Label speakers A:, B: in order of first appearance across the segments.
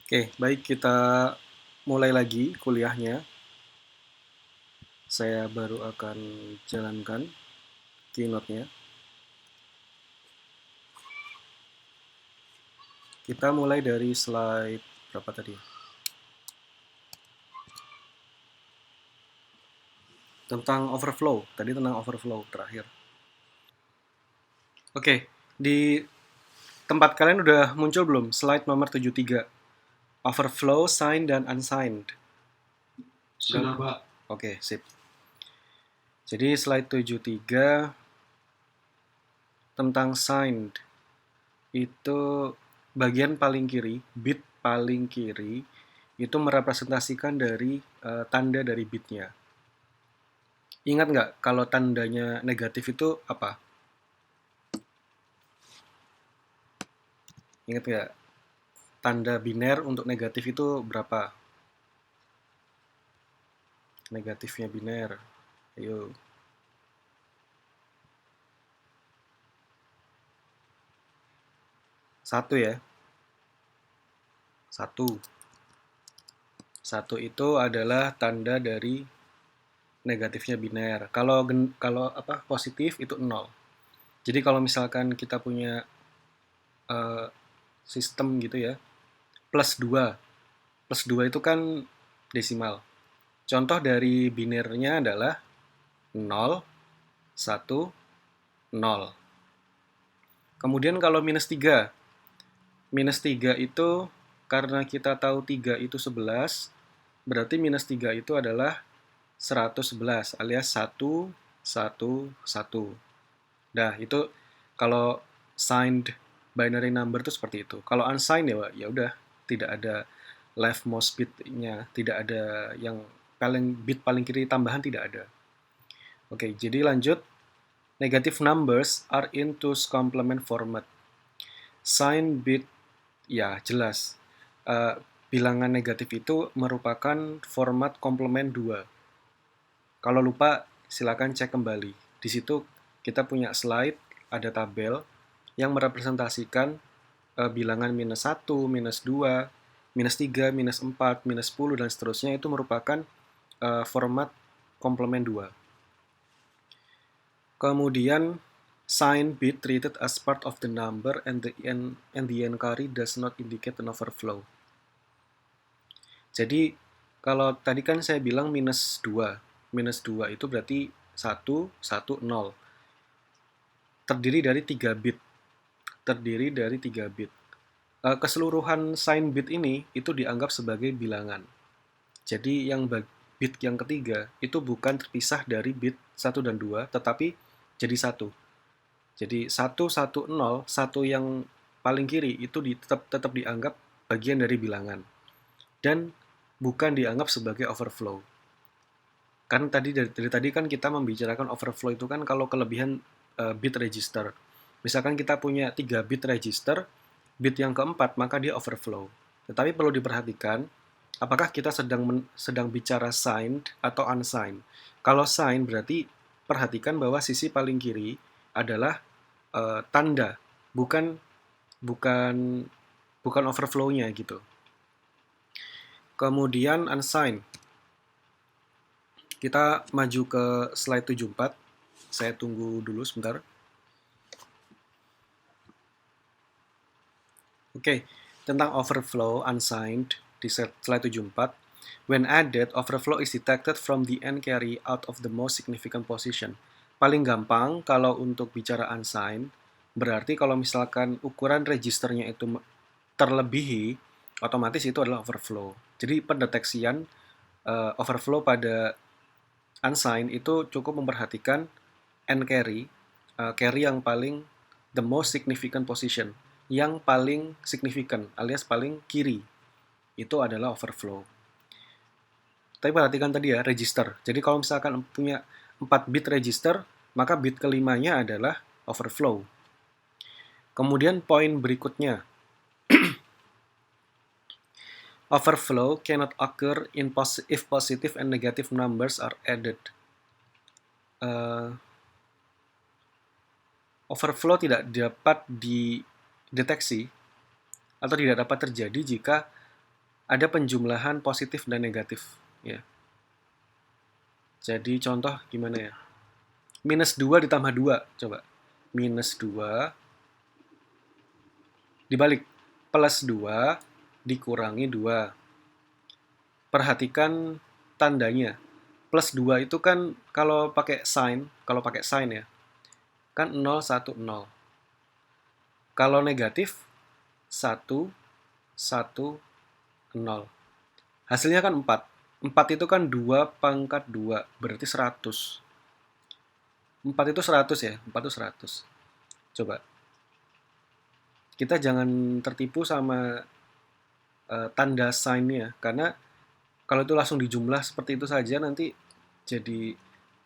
A: Oke, baik kita mulai lagi kuliahnya. Saya baru akan jalankan keynote-nya. Kita mulai dari slide berapa tadi? Tentang overflow. Tadi tentang overflow terakhir. Oke, di tempat kalian udah muncul belum slide nomor 73? Overflow, signed, dan unsigned.
B: Sudah, Pak.
A: Oke, sip. Jadi slide 73 tentang signed. Itu bagian paling kiri, bit paling kiri, itu merepresentasikan dari tanda dari bitnya. Ingat nggak kalau tandanya negatif itu apa? Ingat nggak? Tanda biner untuk negatif itu berapa? Negatifnya biner. Ayo. Satu ya. Satu. Satu itu adalah tanda dari negatifnya biner. Kalau apa positif itu nol. Jadi kalau misalkan kita punya eh, sistem gitu ya, plus 2. Plus 2 itu kan desimal. Contoh dari binernya adalah nol, satu, nol. Kemudian kalau minus 3 itu karena kita tahu 3 itu 11, berarti minus 3 itu adalah 111 alias 1, 1, 1. Nah, itu kalau signed binary number itu seperti itu. Kalau unsigned ya udah tidak ada leftmost bitnya, tidak ada yang bit paling kiri tambahan tidak ada. Oke, jadi lanjut. Negative numbers are in two's complement format. Sign bit, ya jelas. Bilangan negatif itu merupakan format komplement 2. Kalau lupa, silakan cek kembali. Di situ kita punya slide, ada tabel yang merepresentasikan bilangan minus 1, minus 2, minus 3, minus 4, minus 10, dan seterusnya itu merupakan format komplement 2. Kemudian sign bit treated as part of the number and the n carry does not indicate an overflow. Jadi kalau tadi kan saya bilang minus 2. Minus 2 itu berarti 1, 1, 0. Terdiri dari 3 bit. Terdiri dari 3 bit. Keseluruhan sign bit ini itu dianggap sebagai bilangan. Jadi yang bit yang ketiga itu bukan terpisah dari bit 1 dan 2, tetapi jadi 1. Jadi 1, 1, 0, 1 yang paling kiri itu tetap dianggap bagian dari bilangan. Dan bukan dianggap sebagai overflow. Kan dari tadi kan kita membicarakan overflow itu kan kalau kelebihan bit register. Misalkan kita punya 3 bit register, bit yang keempat maka dia overflow. Tetapi perlu diperhatikan, apakah kita sedang bicara signed atau unsigned. Kalau signed berarti perhatikan bahwa sisi paling kiri adalah tanda, bukan bukan bukan overflow-nya gitu. Kemudian unsigned. Kita maju ke slide 74. Saya tunggu dulu sebentar. Oke, tentang overflow unsigned di slide 74. When added, overflow is detected from the n carry out of the most significant position. Paling gampang kalau untuk bicara unsigned, berarti kalau misalkan ukuran registernya itu terlebihi, otomatis itu adalah overflow. Jadi pendeteksian overflow pada unsigned itu cukup memperhatikan n carry, carry yang paling the most significant position, yang paling signifikan alias paling kiri, itu adalah overflow. Tapi perhatikan tadi ya, register. Jadi kalau misalkan punya 4 bit register, maka bit kelimanya adalah overflow. Kemudian poin berikutnya, overflow cannot occur if positive and negative numbers are added. Overflow tidak dapat dideteksi atau tidak dapat terjadi jika ada penjumlahan positif dan negatif. Ya. Jadi contoh gimana ya? Minus 2 ditambah 2, coba. Minus 2 dibalik. Plus 2 dikurangi 2. Perhatikan tandanya. Plus 2 itu kan kalau pakai sign ya, kan 0, 1, 0. Kalau negatif, 1, 1, 0. Hasilnya kan 4. 4 itu kan 2 pangkat 2, berarti 100. 4 itu 100 ya, 4 itu 100. Coba, kita jangan tertipu sama tanda sign-nya, karena kalau itu langsung dijumlah seperti itu saja, nanti jadi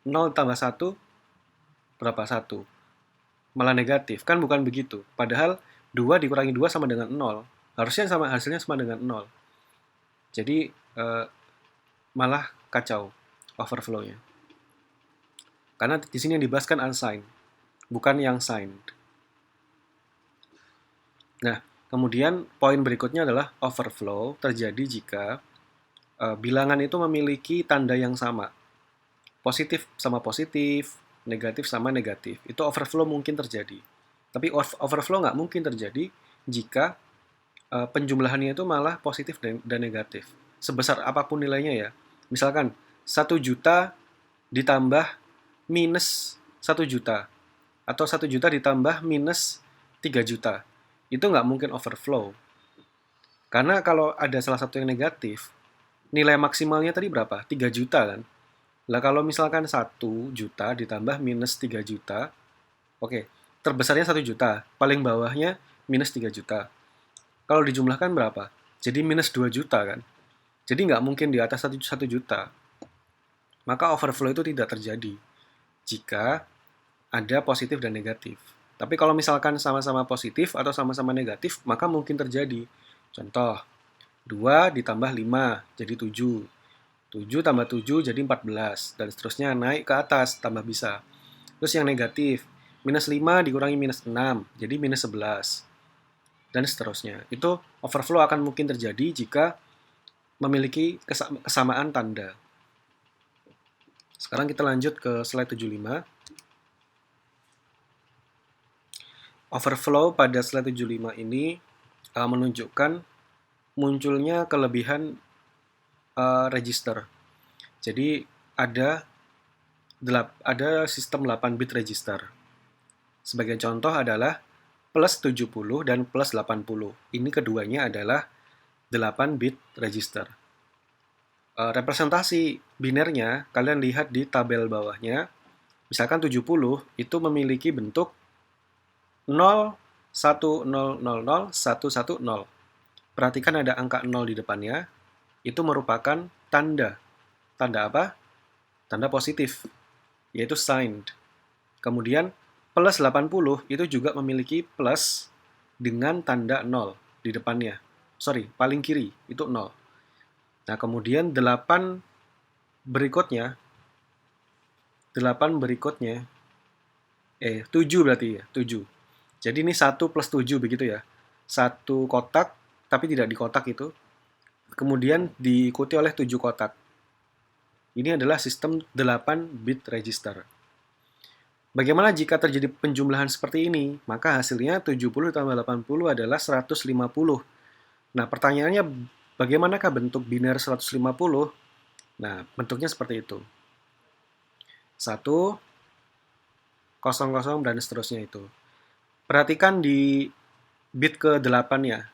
A: 0 tambah 1, berapa? 1. Malah negatif, kan bukan begitu. Padahal 2 dikurangi 2 sama dengan 0. Hasilnya sama dengan 0. Jadi malah kacau overflow-nya. Karena di sini yang dibahas kan unsigned, bukan yang signed. Nah, kemudian poin berikutnya adalah overflow terjadi jika bilangan itu memiliki tanda yang sama. Positif sama positif, negatif sama negatif. Itu overflow mungkin terjadi. Tapi overflow nggak mungkin terjadi jika penjumlahannya itu malah positif dan negatif. Sebesar apapun nilainya ya. Misalkan 1 juta ditambah minus 1 juta. Atau 1 juta ditambah minus 3 juta. Itu nggak mungkin overflow. Karena kalau ada salah satu yang negatif, nilai maksimalnya tadi berapa? 3 juta kan? Lah kalau misalkan 1 juta ditambah minus 3 juta, oke, terbesarnya 1 juta, paling bawahnya minus 3 juta. Kalau dijumlahkan berapa? Jadi minus 2 juta kan? Jadi nggak mungkin di atas 1 juta. Maka overflow itu tidak terjadi jika ada positif dan negatif. Tapi kalau misalkan sama-sama positif atau sama-sama negatif, maka mungkin terjadi. Contoh, 2 ditambah 5 jadi 7. 7 tambah 7 jadi 14, dan seterusnya naik ke atas, tambah bisa. Terus yang negatif, minus 5 dikurangi minus 6, jadi minus 11. Dan seterusnya. Itu overflow akan mungkin terjadi jika memiliki kesamaan tanda. Sekarang kita lanjut ke slide 75. Overflow pada slide 75 ini menunjukkan munculnya kelebihan register. Jadi ada sistem 8 bit register. Sebagai contoh adalah plus 70 dan plus 80. Ini keduanya adalah 8 bit register. Representasi binernya kalian lihat di tabel bawahnya. Misalkan 70 itu memiliki bentuk 0, 1, 0, 0, 0, 1, 1, 0. Perhatikan ada angka 0 di depannya. Itu merupakan tanda. Tanda apa? Tanda positif, yaitu signed. Kemudian plus 80 itu juga memiliki plus dengan tanda 0 di depannya. Sorry, paling kiri itu 0. Nah, kemudian 8 berikutnya 7 berarti ya, 7. Jadi ini 1 plus 7 begitu ya. 1 kotak, tapi tidak di kotak itu. Kemudian diikuti oleh 7 kotak. Ini adalah sistem 8 bit register. Bagaimana jika terjadi penjumlahan seperti ini? Maka hasilnya 70 tambah 80 adalah 150. Nah, pertanyaannya bagaimanakah bentuk biner 150? Nah, bentuknya seperti itu. 1, 00, dan seterusnya itu. Perhatikan di bit ke-8 ya.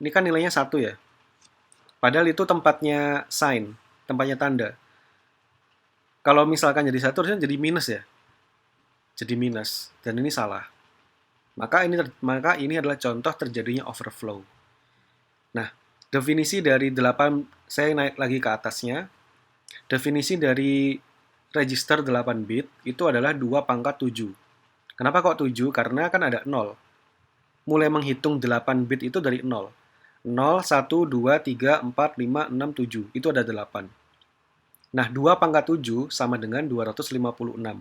A: Ini kan nilainya 1 ya. Padahal itu tempatnya sign, tempatnya tanda. Kalau misalkan jadi 1, harusnya jadi minus ya. Jadi minus, dan ini salah. Maka ini adalah contoh terjadinya overflow. Nah, definisi dari 8, saya naik lagi ke atasnya. Definisi dari register 8 bit itu adalah 2 pangkat 7. Kenapa kok 7? Karena kan ada 0. Mulai menghitung 8 bit itu dari 0. 0, 1, 2, 3, 4, 5, 6, 7. Itu ada 8. Nah, 2 pangkat 7 sama dengan 256.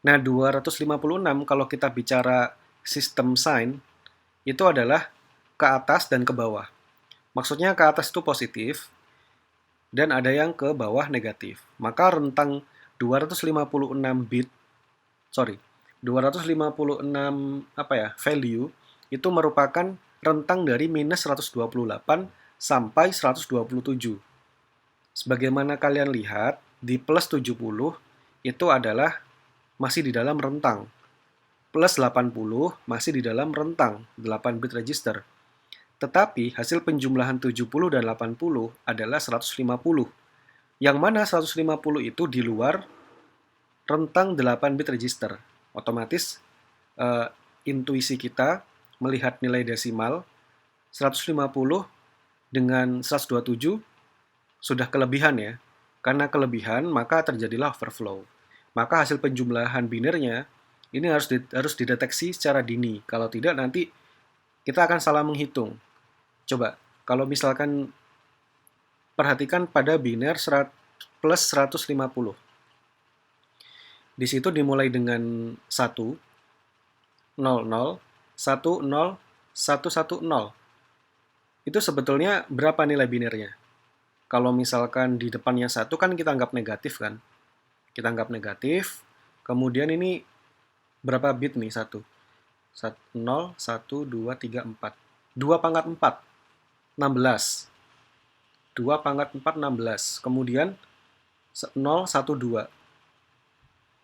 A: Nah, 256 kalau kita bicara sistem sign, itu adalah ke atas dan ke bawah. Maksudnya ke atas itu positif, dan ada yang ke bawah negatif. Maka rentang 256 bit, sorry, 256 apa ya, value itu merupakan rentang dari minus 128 sampai 127. Sebagaimana kalian lihat, di plus 70 itu adalah masih di dalam rentang. Plus 80 masih di dalam rentang 8 bit register. Tetapi hasil penjumlahan 70 dan 80 adalah 150. Yang mana 150 itu di luar rentang 8 bit register. Otomatis uh, intuisi kita melihat nilai desimal 150 dengan 127 sudah kelebihan ya. Karena kelebihan maka terjadilah overflow. Maka hasil penjumlahan binernya ini harus dideteksi secara dini. Kalau tidak nanti kita akan salah menghitung. Coba kalau misalkan perhatikan pada biner plus 150. Di situ dimulai dengan 1, 0, 0, 1, 0, 1, 1, 0. Itu sebetulnya berapa nilai binernya? Kalau misalkan di depannya 1 kan kita anggap negatif kan? Kita anggap negatif. Kemudian ini berapa bit nih 1? 0, 1, 2, 3, 4. 2 pangkat 4, 16. 2 pangkat 4, 16. Kemudian 0, 1, 2.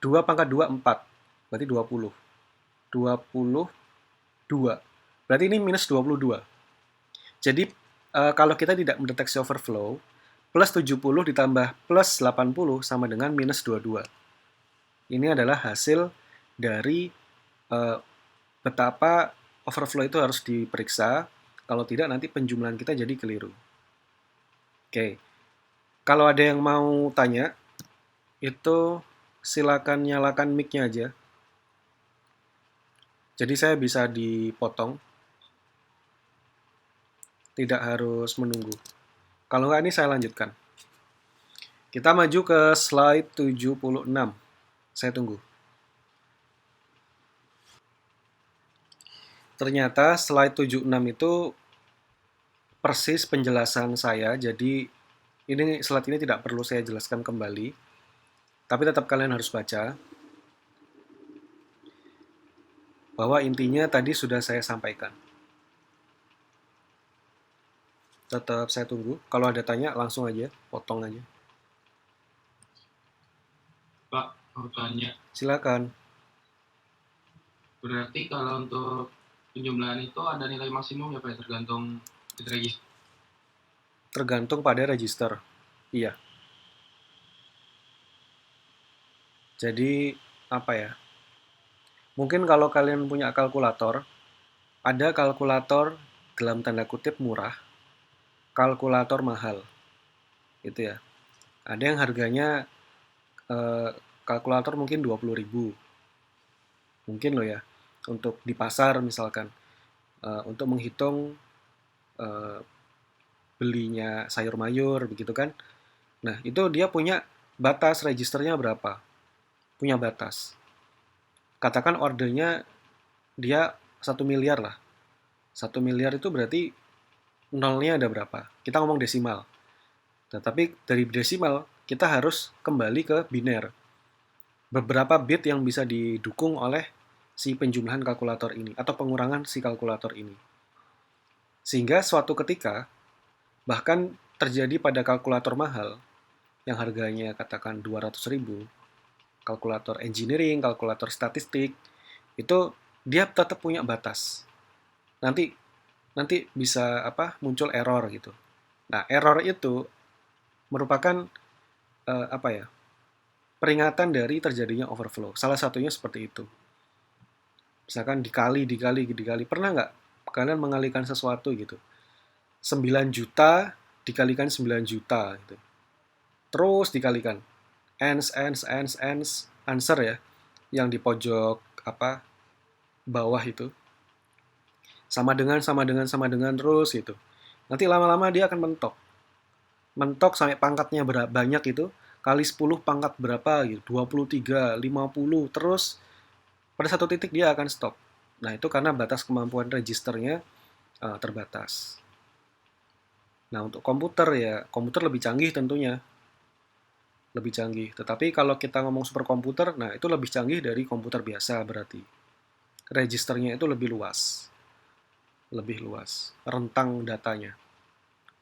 A: 2 pangkat 2, 4. Berarti 20. 22. Berarti ini minus 22. Jadi kalau kita tidak mendeteksi overflow, plus 70 ditambah plus 80 sama dengan minus 22. Ini adalah hasil dari betapa overflow itu harus diperiksa. Kalau tidak nanti penjumlahan kita jadi keliru. Oke. Kalau ada yang mau tanya, itu silakan nyalakan mic-nya aja. Jadi saya bisa dipotong. Tidak harus menunggu. Kalau nggak ini saya lanjutkan. Kita maju ke slide 76. Saya tunggu. Ternyata slide 76 itu persis penjelasan saya, jadi ini slide ini tidak perlu saya jelaskan kembali, tapi tetap kalian harus baca. Bahwa intinya tadi sudah saya sampaikan. Tetap saya tunggu. Kalau ada tanya langsung aja, potong aja.
B: Pak, mau tanya.
A: Silakan.
B: Berarti kalau untuk penjumlahan itu ada nilai maksimum ya Pak, tergantung bit register.
A: Tergantung pada register. Iya. Jadi apa ya? Mungkin kalau kalian punya kalkulator, ada kalkulator dalam tanda kutip murah, kalkulator mahal. Itu ya. Ada yang harganya kalkulator mungkin 20.000. Mungkin loh ya. Untuk di pasar misalkan. Untuk menghitung belinya sayur mayur begitu kan. Nah, itu dia punya batas registernya berapa? Punya batas. Katakan ordernya dia 1 miliar lah. 1 miliar itu berarti nolnya ada berapa? Kita ngomong desimal. Tetapi dari desimal kita harus kembali ke biner. Beberapa bit yang bisa didukung oleh si penjumlahan kalkulator ini atau pengurangan si kalkulator ini. Sehingga suatu ketika bahkan terjadi pada kalkulator mahal yang harganya katakan 200.000, kalkulator engineering, kalkulator statistik, itu dia tetap punya batas. Nanti bisa muncul error gitu. Nah, error itu merupakan apa ya? Peringatan dari terjadinya overflow. Salah satunya seperti itu. Misalkan dikali. Pernah nggak kalian mengalikan sesuatu gitu? 9 juta dikalikan 9 juta gitu. Terus dikalikan. Ends, answer ya. Yang di pojok bawah itu. Sama dengan terus gitu. Nanti lama-lama dia akan mentok. Mentok sampai pangkatnya banyak itu. Kali 10 pangkat berapa gitu. 23, 50. Terus pada satu titik dia akan stop. Nah, itu karena batas kemampuan registernya terbatas. Nah, untuk komputer ya, komputer lebih canggih tentunya, lebih canggih. Tetapi kalau kita ngomong superkomputer, nah itu lebih canggih dari komputer biasa berarti. Registernya itu lebih luas, rentang datanya.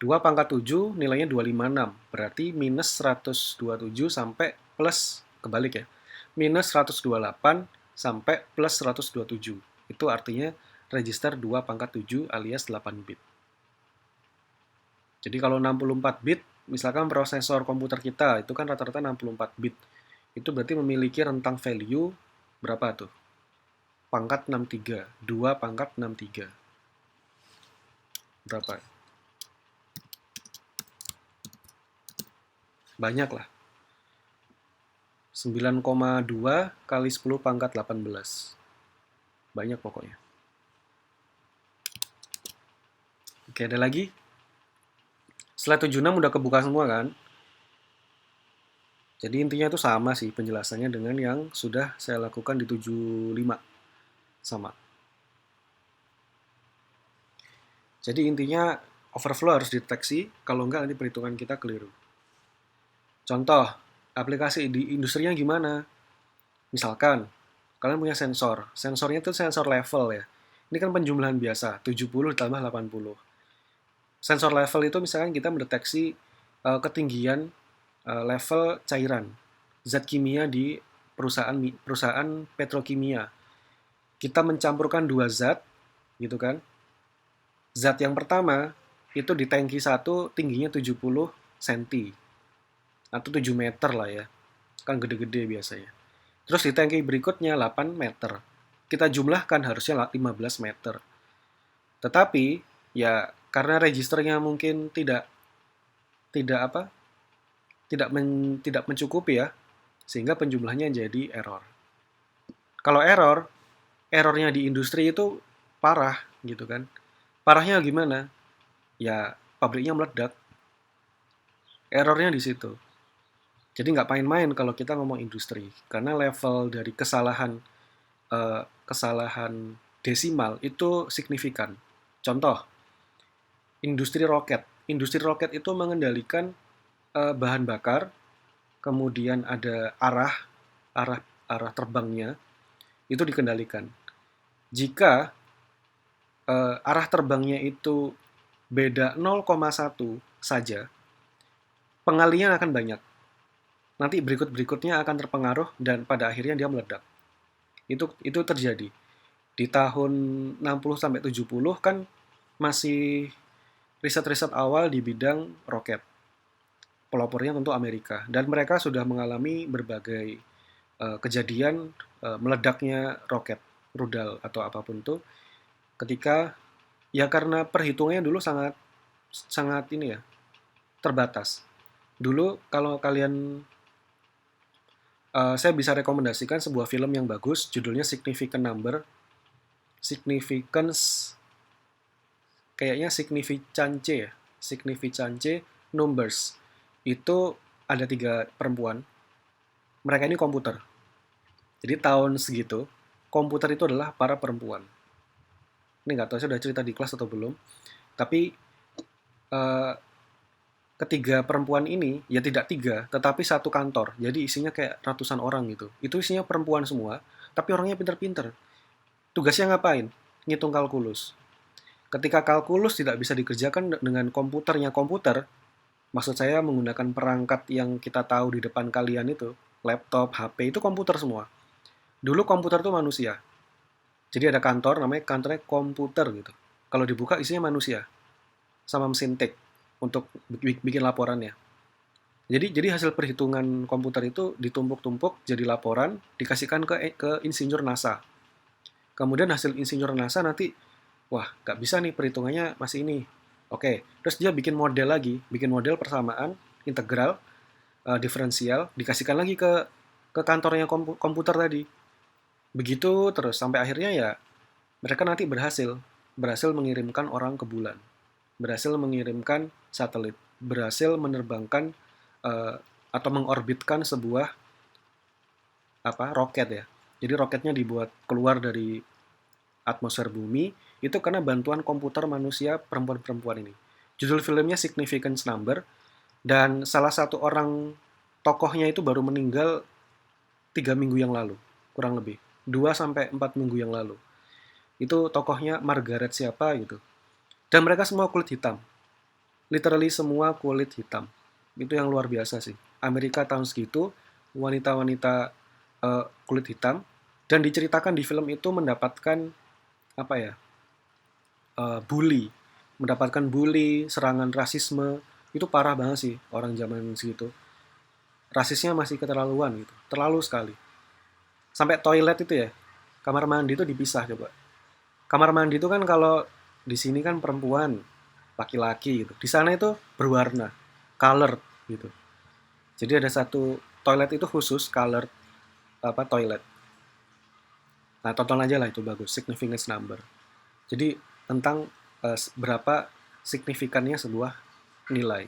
A: 2 pangkat 7 nilainya 256, berarti minus 127 sampai plus, kebalik ya, minus 128 sampai plus 127. Itu artinya register 2 pangkat 7 alias 8 bit. Jadi kalau 64 bit, misalkan prosesor komputer kita itu kan rata-rata 64 bit. Itu berarti memiliki rentang value berapa tuh? Pangkat 63, 2 pangkat 63. Berapa? Banyak lah. 9,2 kali 10 pangkat 18. Banyak pokoknya. Oke, ada lagi? Setelah 76 udah kebuka semua kan? Jadi intinya itu sama sih penjelasannya dengan yang sudah saya lakukan di 75. Sama. Jadi intinya overflow harus dideteksi, kalau enggak nanti perhitungan kita keliru. Contoh, aplikasi di industrinya gimana? Misalkan, kalian punya sensor. Sensornya itu sensor level ya. Ini kan penjumlahan biasa, 70 ditambah 80. Sensor level itu misalkan kita mendeteksi ketinggian level cairan, zat kimia di perusahaan petrokimia. Kita mencampurkan dua zat, gitu kan. Zat yang pertama itu di tangki satu tingginya 70 cm atau 7 meter lah ya. Kan gede-gede biasanya. Terus di tangki berikutnya 8 meter. Kita jumlahkan harusnya 15 meter. Tetapi ya karena registernya mungkin tidak tidak apa? Tidak mencukupi ya, sehingga penjumlahnya jadi error. Kalau errornya di industri itu parah gitu kan. Parahnya gimana? Ya pabriknya meledak. Errornya di situ. Jadi nggak main-main kalau kita ngomong industri, karena level dari kesalahan desimal itu signifikan. Contoh, industri roket. Industri roket itu mengendalikan bahan bakar, kemudian ada arah arah terbangnya itu dikendalikan. Jika arah terbangnya itu beda 0,1 saja, pengalian akan banyak. Nanti berikutnya akan terpengaruh dan pada akhirnya dia meledak. Itu terjadi. Di tahun 60 sampai 70 kan masih riset-riset awal di bidang roket. Pelopornya tentu Amerika dan mereka sudah mengalami berbagai kejadian meledaknya roket, rudal atau apapun itu ketika ya karena perhitungannya dulu sangat sangat ini ya, terbatas. Dulu kalau kalian saya bisa rekomendasikan sebuah film yang bagus, judulnya Significant Number. Significance, kayaknya Significance ya. Significance Numbers. Itu ada 3 perempuan. Mereka ini komputer. Jadi tahun segitu, komputer itu adalah para perempuan. Ini nggak tahu saya udah cerita di kelas atau belum. Tapi eh, ketiga perempuan ini, ya tidak tiga, tetapi satu kantor. Jadi isinya kayak ratusan orang gitu. Itu isinya perempuan semua, tapi orangnya pinter-pinter. Tugasnya ngapain? Ngitung kalkulus. Ketika kalkulus tidak bisa dikerjakan dengan komputernya komputer, maksud saya menggunakan perangkat yang kita tahu di depan kalian itu, laptop, HP, itu komputer semua. Dulu komputer itu manusia. Jadi ada kantor, namanya kantornya komputer gitu. Kalau dibuka isinya manusia, sama mesin tik untuk bikin laporannya. Jadi hasil perhitungan komputer itu ditumpuk-tumpuk jadi laporan, dikasihkan ke insinyur NASA. Kemudian hasil insinyur NASA nanti, wah nggak bisa nih perhitungannya masih ini. Oke, terus dia bikin model lagi, bikin model persamaan integral, diferensial, dikasihkan lagi ke kantornya komputer tadi. Begitu terus sampai akhirnya ya mereka nanti berhasil mengirimkan orang ke bulan, berhasil mengirimkan satelit, berhasil menerbangkan atau mengorbitkan sebuah roket ya. Jadi roketnya dibuat keluar dari atmosfer bumi itu karena bantuan komputer manusia perempuan-perempuan ini. Judul filmnya Significance Number, dan salah satu orang tokohnya itu baru meninggal 3 minggu yang lalu, kurang lebih 2 sampai 4 minggu yang lalu. Itu tokohnya Margaret siapa gitu. Dan mereka semua kulit hitam, literally semua kulit hitam. Itu yang luar biasa sih. Amerika tahun segitu, wanita-wanita kulit hitam, dan diceritakan di film itu mendapatkan apa ya, bully, serangan rasisme. Itu parah banget sih orang zaman segitu. Rasisnya masih keterlaluan gitu, terlalu sekali. Sampai toilet itu ya, kamar mandi itu dipisah coba. Kamar mandi itu kan kalau di sini kan perempuan, laki-laki gitu. Di sana itu berwarna, colored gitu. Jadi ada satu toilet itu khusus colored toilet. Nah, tonton aja lah itu bagus, significance number. Jadi tentang berapa signifikannya sebuah nilai.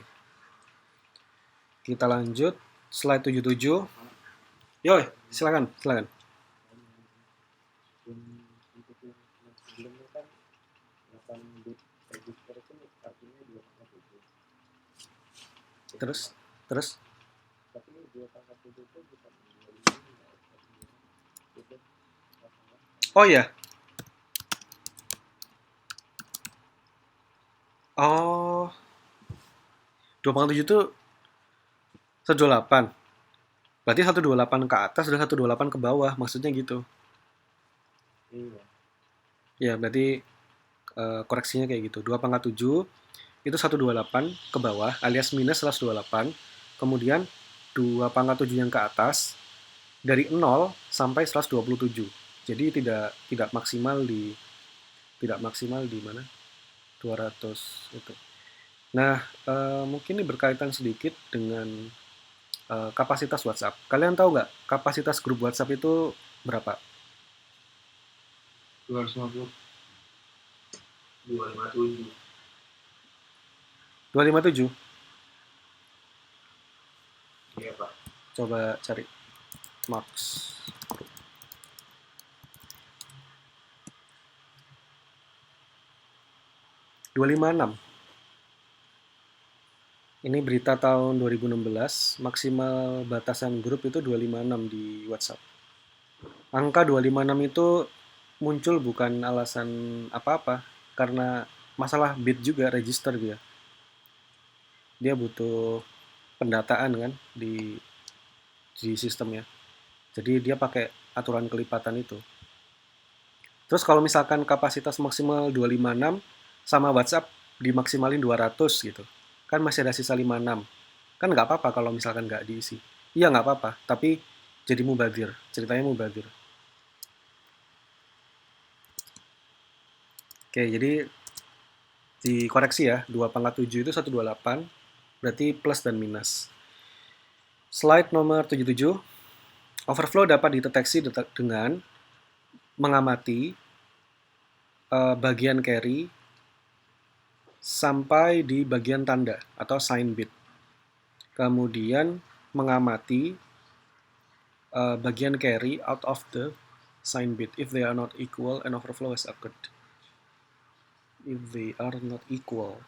A: Kita lanjut slide 77. Yoi, silakan, silakan.
C: Untuk yang sebelumnya kan 8 bit register itu artinya 2,7.
A: Terus, terus.
C: Tapi 2,7 itu bukan 25.
A: Oh iya. Oh, 2,7 itu 128. Berarti 128 ke atas dan 128 ke bawah, maksudnya gitu.
C: Iya.
A: Ya, berarti koreksinya kayak gitu. 2,7 itu 128 ke bawah alias minus 128. Kemudian 2,7 yang ke atas dari 0 sampai 127. Jadi tidak maksimal di mana? 200 itu. Nah, mungkin ini berkaitan sedikit dengan kapasitas WhatsApp. Kalian tahu nggak kapasitas grup WhatsApp itu berapa?
B: 250. 257.
A: 257.
B: Iya, Pak.
A: Coba cari Max. 256. Ini berita tahun 2016, maksimal batasan grup itu 256 di WhatsApp. Angka 256 itu muncul bukan alasan apa-apa, karena masalah bit juga, register dia. Dia butuh pendataan kan di sistemnya. Jadi dia pakai aturan kelipatan itu. Terus kalau misalkan kapasitas maksimal 256 sama WhatsApp dimaksimalin 200 gitu. Kan masih ada sisa 56. Kan nggak apa-apa kalau misalkan nggak diisi. Iya nggak apa-apa, tapi jadi mubazir. Ceritanya mubazir. Oke, jadi dikoreksi ya, 2,7 itu 128, berarti plus dan minus. Slide nomor 77. Overflow dapat dideteksi dengan mengamati bagian carry sampai di bagian tanda atau sign bit. Kemudian mengamati bagian carry out of the sign bit. If they are not equal, an overflow has occurred. If they are not equal.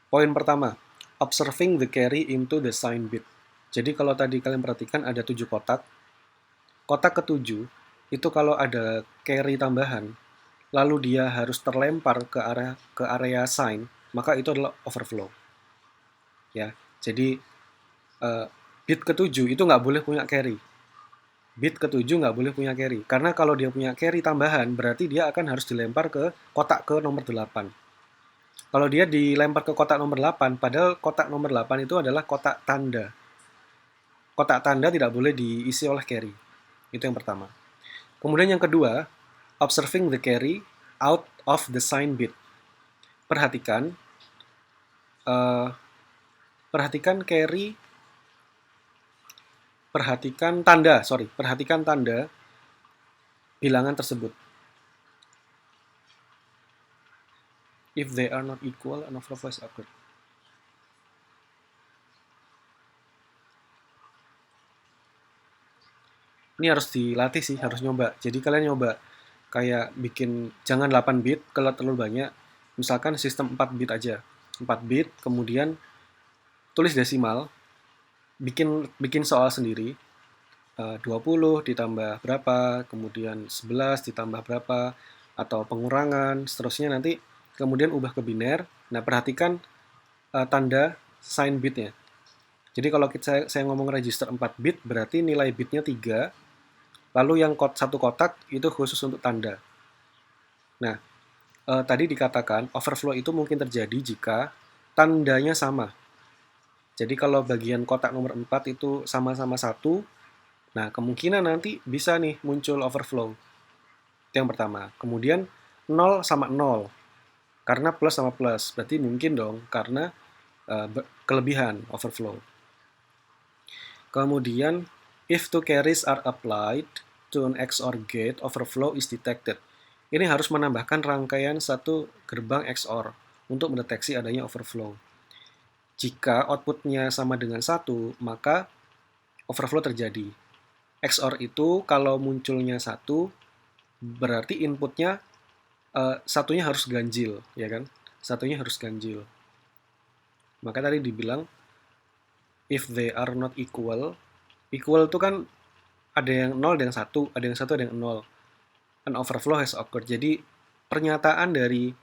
A: Poin pertama, observing the carry into the sign bit. Jadi kalau tadi kalian perhatikan ada 7 kotak. Kotak ke-7 itu kalau ada carry tambahan, lalu dia harus terlempar ke area sign, maka itu adalah overflow. Ya, jadi bit ke-7 itu nggak boleh punya carry. Bit ke-7 nggak boleh punya carry. Karena kalau dia punya carry tambahan, berarti dia akan harus dilempar ke kotak ke nomor 8. Kalau dia dilempar ke kotak nomor 8, padahal kotak nomor 8 itu adalah kotak tanda. Kotak tanda tidak boleh diisi oleh carry. Itu yang pertama. Kemudian yang kedua, observing the carry out of the sign bit. Perhatikan carry, perhatikan tanda bilangan tersebut. If they are not equal, an overflow has occurred. Ini harus dilatih sih, harus nyoba. Jadi kalian nyoba kayak bikin jangan 8 bit kalau terlalu banyak. Misalkan sistem 4 bit aja. 4 bit, kemudian tulis desimal, bikin bikin soal sendiri. 20 ditambah berapa, kemudian 11 ditambah berapa, atau pengurangan, seterusnya nanti kemudian ubah ke biner. Nah, perhatikan tanda sign bitnya. Jadi kalau saya ngomong register 4 bit, berarti nilai bitnya 3, lalu yang satu kotak itu khusus untuk tanda. Nah, tadi dikatakan overflow itu mungkin terjadi jika tandanya sama. Jadi kalau bagian kotak nomor 4 itu sama-sama 1, nah kemungkinan nanti bisa nih muncul overflow. Itu yang pertama. Kemudian 0 sama 0, karena plus sama plus. Berarti mungkin dong, karena kelebihan overflow. Kemudian, if two carries are applied to an XOR gate, overflow is detected. Ini harus menambahkan rangkaian satu gerbang XOR untuk mendeteksi adanya overflow. Jika outputnya sama dengan 1, maka overflow terjadi. XOR itu kalau munculnya 1, berarti inputnya satunya harus ganjil, ya kan? Satunya harus ganjil. Maka tadi dibilang if they are not equal itu kan ada yang 0, ada yang 1, ada yang 1, ada yang 0. An overflow has occurred. Jadi pernyataan dari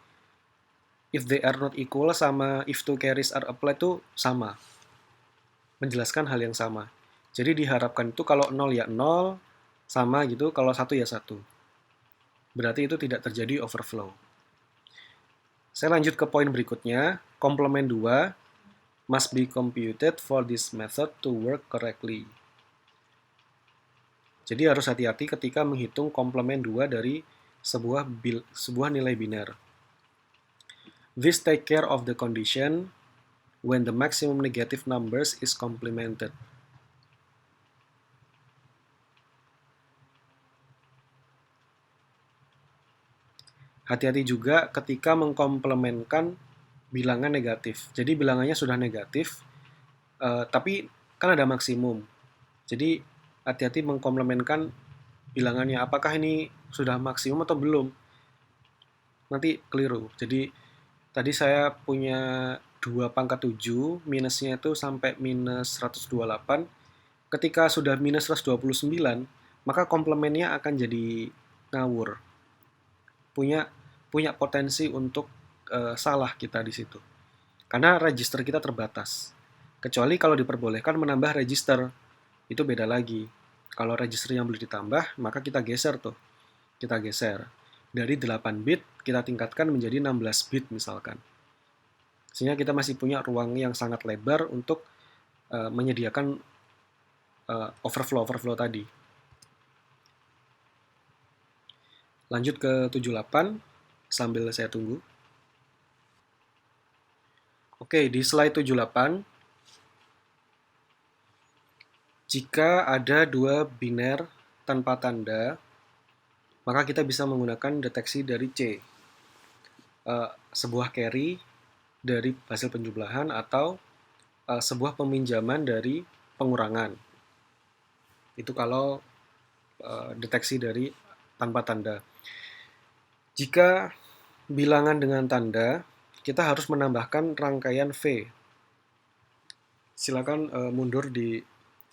A: if they are not equal sama if two carries are applied itu sama. Menjelaskan hal yang sama. Jadi diharapkan itu kalau 0 ya 0, sama gitu, kalau 1 ya 1. Berarti itu tidak terjadi overflow. Saya lanjut ke poin berikutnya. Komplement 2 must be computed for this method to work correctly. Jadi harus hati-hati ketika menghitung komplement 2 dari sebuah nilai biner. This take care of the condition when the maximum negative numbers is complemented. Hati-hati juga ketika mengkomplementkan bilangan negatif. Jadi bilangannya sudah negatif, tapi kan ada maksimum. Jadi hati-hati mengkomplementkan bilangannya. Apakah ini sudah maksimum atau belum? Nanti keliru. Jadi tadi saya punya 2 pangkat 7, minusnya itu sampai minus 128. Ketika sudah minus 129, maka komplemennya akan jadi ngawur. Punya potensi untuk salah kita di situ. Karena register kita terbatas. Kecuali kalau diperbolehkan menambah register, itu beda lagi. Kalau register yang boleh ditambah, maka kita geser tuh. Kita geser. Dari 8 bit, kita tingkatkan menjadi 16 bit misalkan. Sehingga kita masih punya ruang yang sangat lebar untuk menyediakan overflow tadi. Lanjut ke 78, sambil saya tunggu. Oke, di slide 78, jika ada 2 biner tanpa tanda, maka kita bisa menggunakan deteksi dari C. Sebuah carry dari hasil penjumlahan atau sebuah peminjaman dari pengurangan. Itu kalau deteksi dari tanpa tanda. Jika bilangan dengan tanda, kita harus menambahkan rangkaian V. Silakan mundur di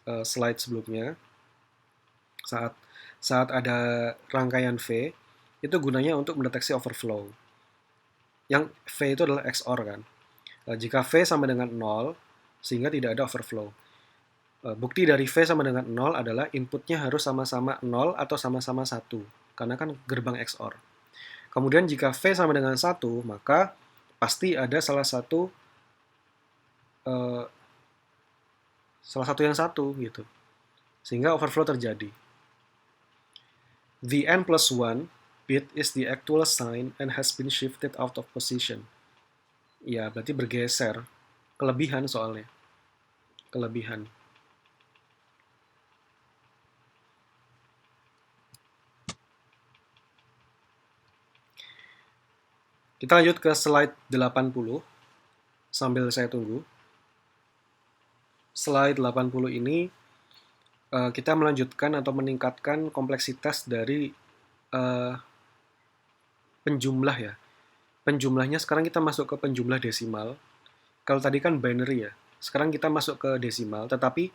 A: slide sebelumnya. Saat ada rangkaian V, itu gunanya untuk mendeteksi overflow. Yang V itu adalah XOR kan. Jika V sama dengan 0, sehingga tidak ada overflow. Bukti dari V sama dengan 0 adalah inputnya harus sama-sama 0 atau sama-sama 1, karena kan gerbang XOR. Kemudian jika V sama dengan 1, maka pasti ada salah satu yang 1 gitu. Sehingga overflow terjadi. The n plus 1 bit is the actual sign and has been shifted out of position. Ya, berarti bergeser. Kelebihan soalnya. Kelebihan. Kita lanjut ke slide 80, sambil saya tunggu. Slide 80 ini kita melanjutkan atau meningkatkan kompleksitas dari penjumlah ya. Penjumlahnya sekarang kita masuk ke penjumlah desimal. Kalau tadi kan binary ya. Sekarang kita masuk ke desimal, tetapi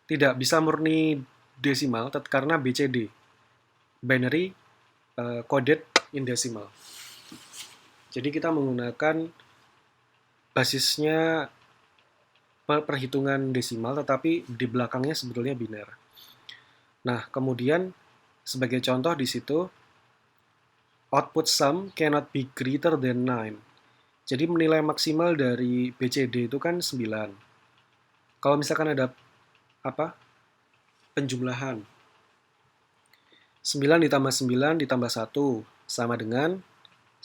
A: tidak bisa murni desimal karena BCD. Binary coded in decimal. Jadi kita menggunakan basisnya perhitungan desimal, tetapi di belakangnya sebetulnya biner. Nah, kemudian sebagai contoh di situ, output sum cannot be greater than 9. Jadi nilai maksimal dari BCD itu kan 9. Kalau misalkan ada penjumlahan 9 ditambah 9 ditambah 1 sama dengan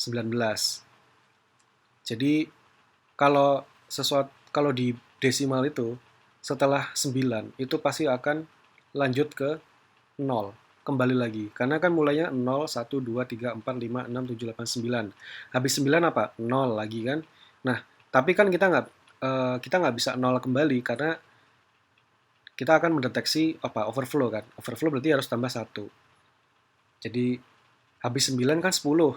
A: 19. Jadi kalau di desimal itu setelah 9 itu pasti akan lanjut ke 0. Kembali lagi. Karena kan mulainya 0, 1, 2, 3, 4, 5, 6, 7, 8, 9. Habis 9 apa? 0 lagi kan. Nah, tapi kan kita nggak bisa 0 kembali karena kita akan mendeteksi overflow kan. Overflow berarti harus tambah 1. Jadi habis 9 kan 10.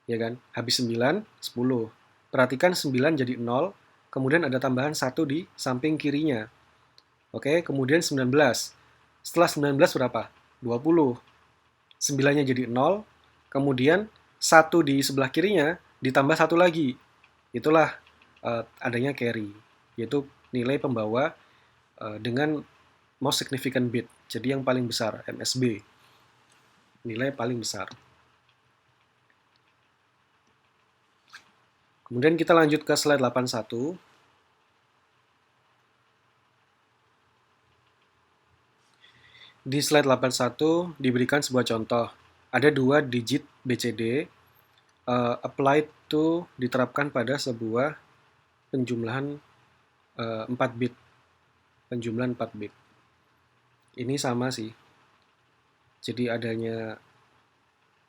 A: Ya kan? Habis 9, 10. Perhatikan 9 jadi 0, kemudian ada tambahan 1 di samping kirinya. Oke, kemudian 19. Setelah 19 berapa? 20. 9-nya jadi 0, kemudian 1 di sebelah kirinya ditambah 1 lagi. Itulah adanya carry, yaitu nilai pembawa dengan most significant bit. Jadi yang paling besar, MSB. Nilai paling besar. Kemudian kita lanjut ke slide 81. Di slide 81 diberikan sebuah contoh. Ada 2 digit BCD applied to diterapkan pada sebuah penjumlahan 4 bit. Penjumlahan 4 bit. Ini sama sih. Jadi adanya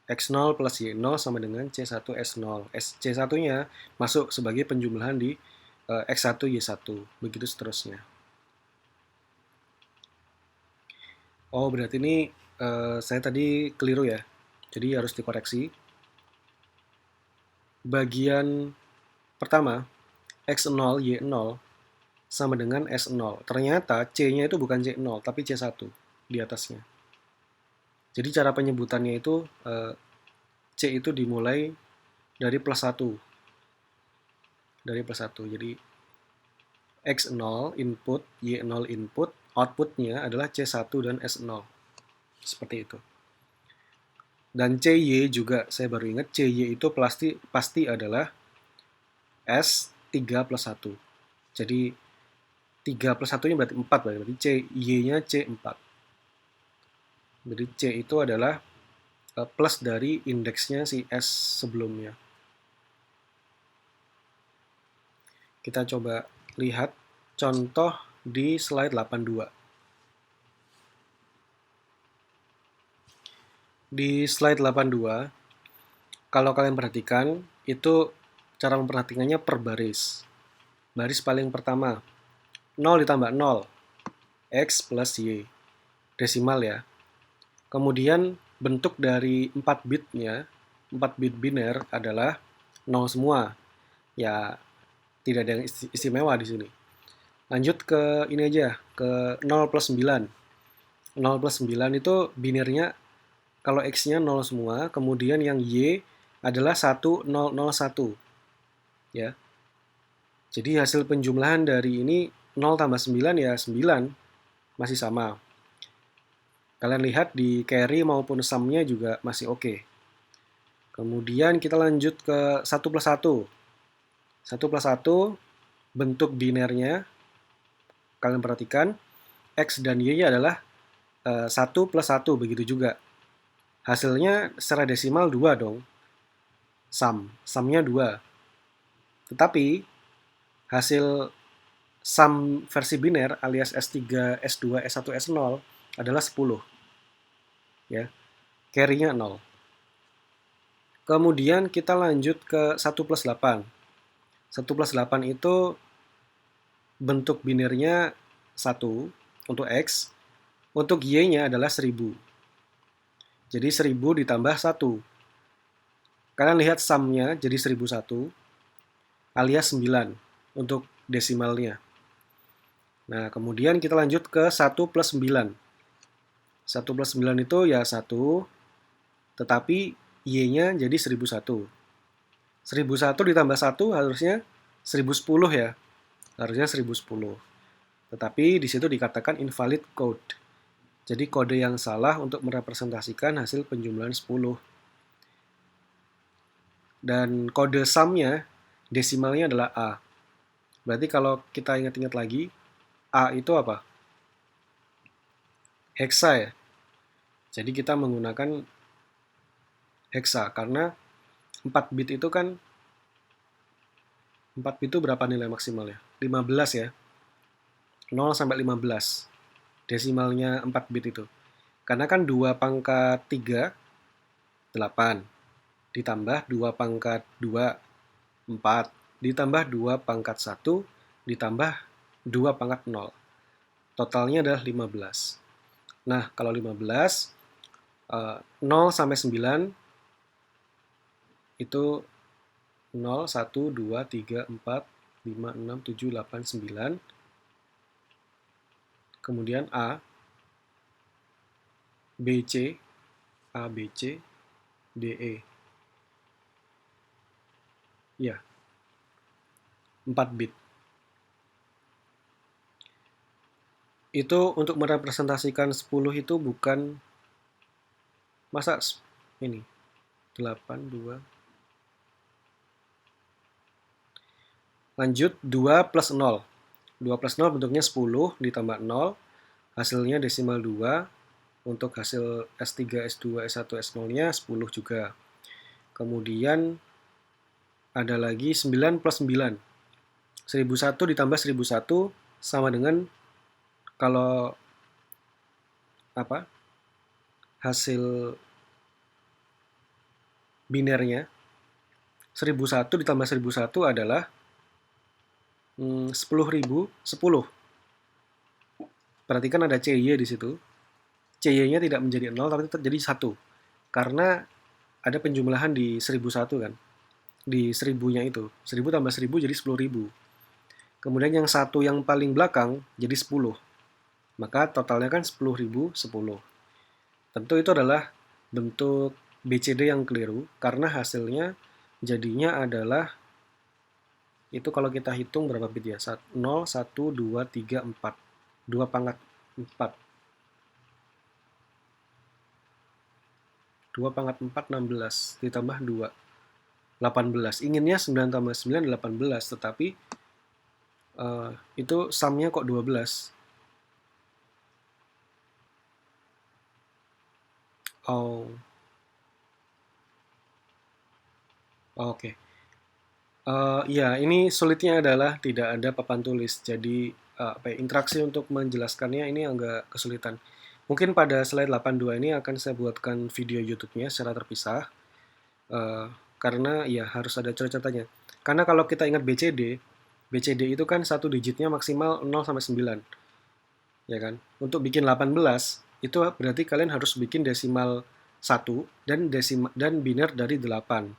A: X0 plus Y0 sama dengan C1S0. C1-nya masuk sebagai penjumlahan di X1 Y1. Begitu seterusnya. Oh, berarti ini saya tadi keliru ya. Jadi harus dikoreksi. Bagian pertama, X0, Y0 sama dengan S0. Ternyata C-nya itu bukan C0, tapi C1 di atasnya. Jadi cara penyebutannya itu C itu dimulai dari plus 1. Dari plus 1. Jadi X0 input, Y0 input, outputnya adalah C1 dan S0. Seperti itu. Dan CY juga, saya baru ingat, CY itu pasti adalah S3 plus 1. Jadi 3 plus 1-nya berarti 4, berarti CY-nya C4. Jadi C itu adalah plus dari indeksnya si S sebelumnya. Kita coba lihat contoh di slide 82. Di slide 82, kalau kalian perhatikan, itu cara memperhatikannya per baris. Baris paling pertama, 0 ditambah 0, X plus Y. Desimal ya. Kemudian bentuk dari 4 bitnya, 4 bit biner adalah 0 semua. Ya, tidak ada yang istimewa di sini. Lanjut ke ini aja, ke 0 plus 9. 0 plus 9 itu binernya kalau X-nya 0 semua, kemudian yang Y adalah 1001. Ya. Jadi hasil penjumlahan dari ini 0 tambah 9 ya 9, masih sama. Kalian lihat di carry maupun sum-nya juga masih oke. Kemudian kita lanjut ke 1 plus 1. 1 plus 1, bentuk binernya, kalian perhatikan, X dan Y-nya adalah 1 plus 1, begitu juga. Hasilnya secara desimal 2 dong. Sum-nya 2. Tetapi hasil sum versi biner alias S3, S2, S1, S0 adalah 10. Ya. Carry-nya 0. Kemudian kita lanjut ke 1 plus 8. 1 plus 8 itu bentuk binernya 1 untuk X, untuk Y-nya adalah 1000. Jadi 1000 ditambah 1. Kalian lihat sumnya jadi 1001 alias 9 untuk desimalnya. Nah, kemudian kita lanjut ke 1 plus 9. 1 plus 9 itu ya 1, tetapi Y-nya jadi 1001. 1001 ditambah 1 harusnya 1010 ya. Harusnya 1010. Tetapi di situ dikatakan invalid code. Jadi kode yang salah untuk merepresentasikan hasil penjumlahan 10. Dan kode sumnya, desimalnya adalah A. Berarti kalau kita ingat-ingat lagi, A itu apa? Hexa ya. Jadi kita menggunakan hexa karena 4 bit itu kan 4 bit itu berapa nilai maksimalnya? 15 ya. 0 sampai 15. Desimalnya 4 bit itu. Karena kan 2 pangkat 3 8 ditambah 2 pangkat 2 4 ditambah 2 pangkat 1 ditambah 2 pangkat 0. Totalnya adalah 15. Nah, kalau 15 0 sampai 9 itu 0, 1, 2, 3, 4, 5, 6, 7, 8, 9. Kemudian A, B, C, A, B, C, D, E. Ya, 4 bit. Itu untuk merepresentasikan 10 itu bukan, masa ini, 8, 2. Lanjut, 2 plus 0. 2 plus 0 bentuknya 10 ditambah 0, hasilnya desimal 2. Untuk hasil S3, S2, S1, S0-nya 10 juga. Kemudian ada lagi 9 plus 9. 1001 ditambah 1001 sama dengan kalau apa? Hasil binernya 1001 ditambah 1001 adalah 10.010. Perhatikan ada CY di situ. CY-nya tidak menjadi 0 tapi tetap jadi 1. Karena ada penjumlahan di 1001 kan. Di 1000-nya itu. 1000 tambah 1000 jadi 10.000. Kemudian yang satu yang paling belakang jadi 10. Maka totalnya kan 10.010. Tentu itu adalah bentuk BCD yang keliru karena hasilnya jadinya adalah itu kalau kita hitung berapa bit ya? 0, 1, 2, 3, 4. 2 pangkat 4. 2 pangkat 4, 16. Ditambah 2, 18. Inginnya 9 tambah 9, 18. Tetapi itu sumnya kok 12. Oh. Oke. Ya, ini sulitnya adalah tidak ada papan tulis. Jadi interaksi untuk menjelaskannya ini agak kesulitan. Mungkin pada slide 82 ini akan saya buatkan video YouTube-nya secara terpisah. Karena ya harus ada cara-caranya. Karena kalau kita ingat BCD itu kan satu digitnya maksimal 0 sampai 9. Ya kan? Untuk bikin 18, itu berarti kalian harus bikin desimal 1 dan biner dari 8.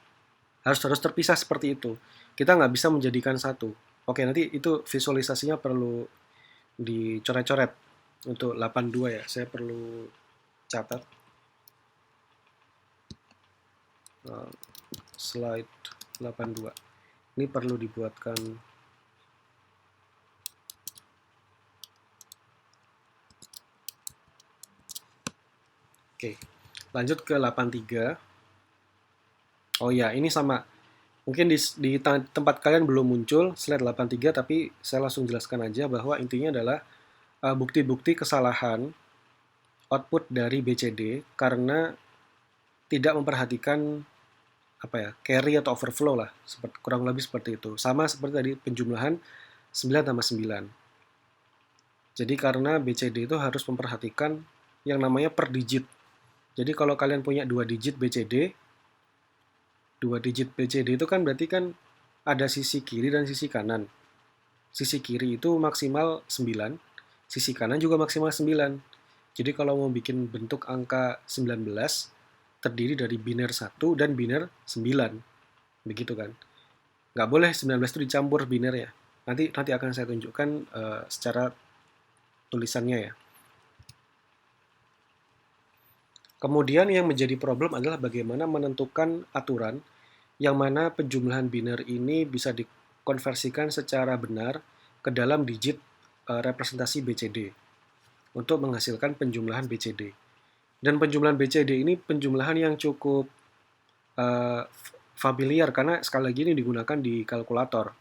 A: Harus terpisah seperti itu. Kita nggak bisa menjadikan satu. Oke, nanti itu visualisasinya perlu dicoret-coret untuk 82 ya. Saya perlu catat. Slide 82. Ini perlu dibuatkan. Oke, lanjut ke 83. Oh ya, ini sama. Mungkin di tempat kalian belum muncul slide 83, tapi saya langsung jelaskan aja bahwa intinya adalah bukti-bukti kesalahan output dari BCD karena tidak memperhatikan carry atau overflow lah, kurang lebih seperti itu. Sama seperti tadi penjumlahan 9 tambah 9. Jadi karena BCD itu harus memperhatikan yang namanya per digit. Jadi kalau kalian punya 2 digit BCD itu kan berarti kan ada sisi kiri dan sisi kanan. Sisi kiri itu maksimal 9, sisi kanan juga maksimal 9. Jadi kalau mau bikin bentuk angka 19, terdiri dari biner 1 dan biner 9. Begitu kan. Nggak boleh 19 itu dicampur binernya. Nanti akan saya tunjukkan secara tulisannya ya. Kemudian yang menjadi problem adalah bagaimana menentukan aturan yang mana penjumlahan biner ini bisa dikonversikan secara benar ke dalam digit representasi BCD untuk menghasilkan penjumlahan BCD. Dan penjumlahan BCD ini penjumlahan yang cukup familiar karena sekali lagi ini digunakan di kalkulator.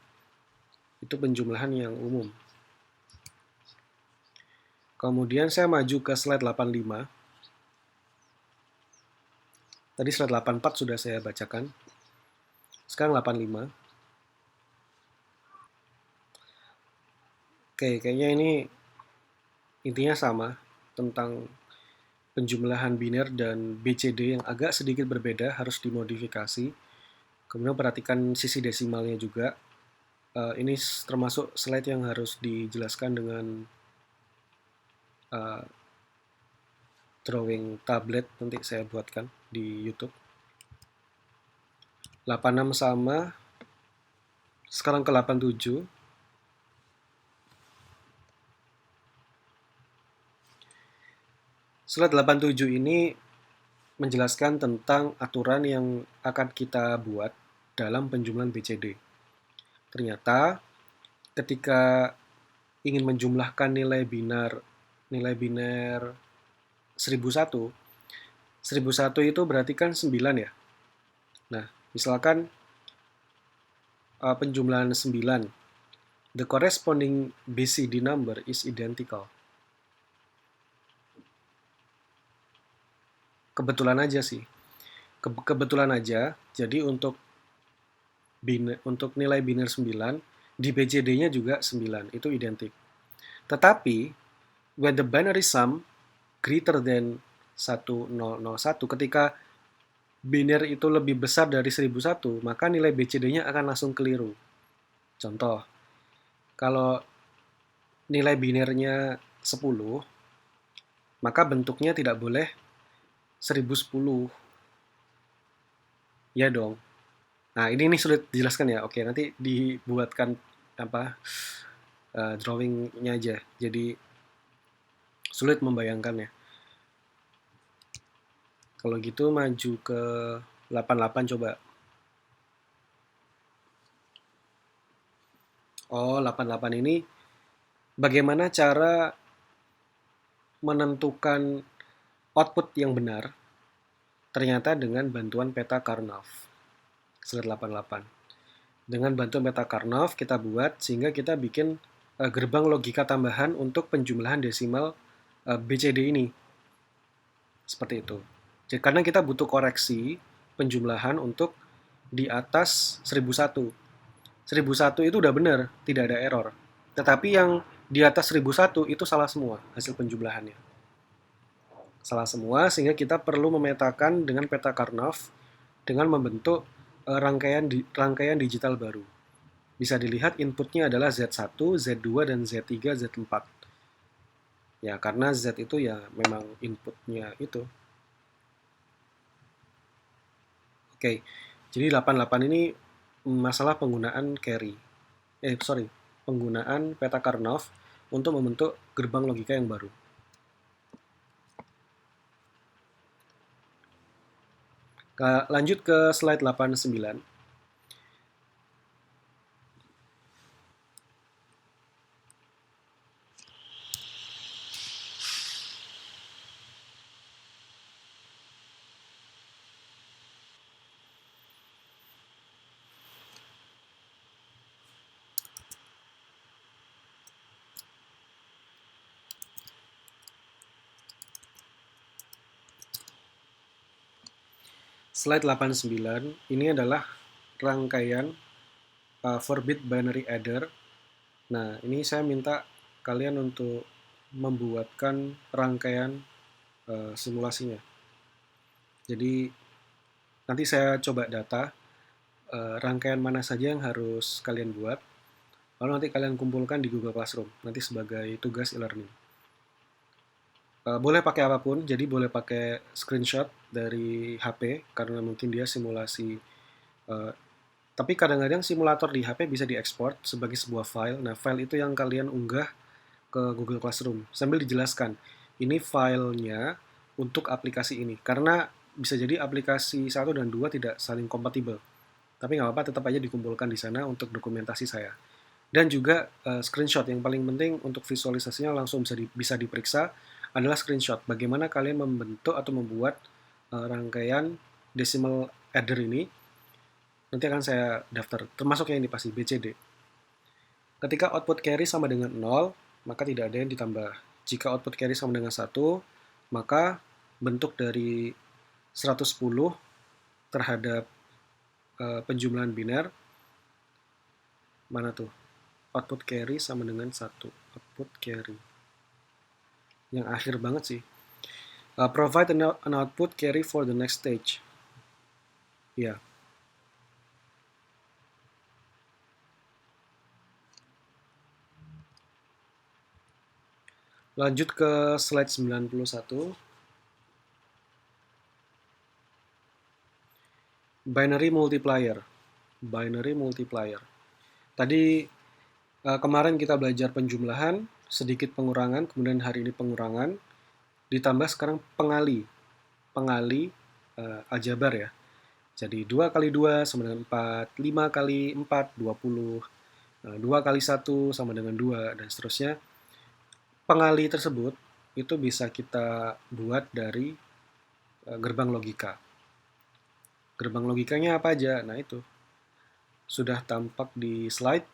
A: Itu penjumlahan yang umum. Kemudian saya maju ke slide 85. Tadi slide 84 sudah saya bacakan. Sekarang 85. Oke, kayaknya ini intinya sama tentang penjumlahan biner dan BCD yang agak sedikit berbeda, harus dimodifikasi. Kemudian perhatikan sisi desimalnya juga. Ini termasuk slide yang harus dijelaskan dengan drawing tablet, nanti saya buatkan di YouTube. 86 sama. Sekarang ke 87. Slide 87 ini menjelaskan tentang aturan yang akan kita buat dalam penjumlahan BCD. Ternyata ketika ingin menjumlahkan nilai biner 1001 itu berarti kan 9 ya. Nah, misalkan penjumlahan 9, the corresponding BCD number is identical. Kebetulan aja sih. Kebetulan aja, jadi untuk nilai biner 9, di BCD-nya juga 9, itu identik. Tetapi, when the binary sum greater than 1001, ketika biner itu lebih besar dari 1001, maka nilai BCD-nya akan langsung keliru. Contoh, kalau nilai binernya 10, maka bentuknya tidak boleh 1010. Ya dong. Nah, ini sulit dijelaskan ya. Oke, nanti dibuatkan drawingnya aja. Jadi sulit membayangkannya. Kalau gitu maju ke 88 coba. Oh, 88 ini bagaimana cara menentukan output yang benar? Ternyata dengan bantuan peta Karnaugh. Slide 88. Dengan bantuan peta Karnaugh kita buat sehingga kita bikin gerbang logika tambahan untuk penjumlahan desimal BCD ini. Seperti itu. Jadi, karena kita butuh koreksi penjumlahan untuk di atas 1001. 1001 itu udah benar, tidak ada error. Tetapi yang di atas 1001 itu salah semua hasil penjumlahannya. Salah semua, sehingga kita perlu memetakan dengan peta Karnaugh dengan membentuk rangkaian digital baru. Bisa dilihat inputnya adalah Z1, Z2, dan Z3, Z4. Ya, karena Z itu ya memang inputnya itu. Oke, jadi 88 ini masalah penggunaan carry. Penggunaan peta Karnaugh untuk membentuk gerbang logika yang baru. Lanjut ke slide 89. Slide 89 ini adalah rangkaian 4-bit binary adder. Nah, ini saya minta kalian untuk membuatkan rangkaian simulasinya. Jadi, nanti saya coba data rangkaian mana saja yang harus kalian buat. Lalu nanti kalian kumpulkan di Google Classroom, nanti sebagai tugas e-learning. Boleh pakai apapun, jadi boleh pakai screenshot dari HP karena mungkin dia simulasi. eh, tapi kadang-kadang simulator di HP bisa diekspor sebagai sebuah file. Nah, file itu yang kalian unggah ke Google Classroom. Sambil dijelaskan, ini filenya untuk aplikasi ini. Karena bisa jadi aplikasi satu dan 2 tidak saling kompatibel. Tapi nggak apa-apa, tetap aja dikumpulkan di sana untuk dokumentasi saya. Dan juga screenshot yang paling penting untuk visualisasinya langsung bisa diperiksa adalah screenshot. Bagaimana kalian membentuk atau membuat rangkaian decimal adder ini. Nanti akan saya daftar, termasuk yang ini pasti, BCD. Ketika output carry sama dengan 0, maka tidak ada yang ditambah. Jika output carry sama dengan 1, maka bentuk dari 110 terhadap penjumlahan biner, mana tuh? Output carry sama dengan 1. Output carry. Yang akhir banget sih. Provide an output carry for the next stage. Ya. Lanjut ke slide 91. Binary multiplier. Binary multiplier. Tadi kemarin kita belajar penjumlahan, sedikit pengurangan, kemudian hari ini pengurangan, ditambah sekarang pengali. Pengali aljabar ya. Jadi 2 kali 2 sama dengan 4, 5 kali 4, 20, 2 kali 1 sama dengan 2, dan seterusnya. Pengali tersebut itu bisa kita buat dari gerbang logika. Gerbang logikanya apa aja? Nah itu sudah tampak di slide,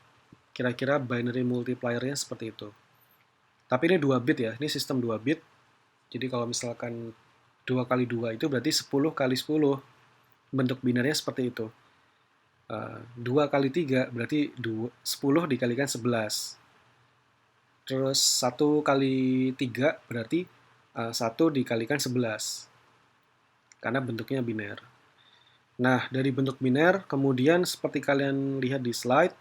A: kira-kira binary multiplier-nya seperti itu. Tapi ini 2 bit ya, ini sistem 2 bit. Jadi kalau misalkan 2 kali 2 itu berarti 10 kali 10. Bentuk binarnya seperti itu. 2 kali 3 berarti 10 dikalikan 11. Terus 1 kali 3 berarti 1 dikalikan 11. Karena bentuknya biner. Nah, dari bentuk biner, kemudian seperti kalian lihat di slide,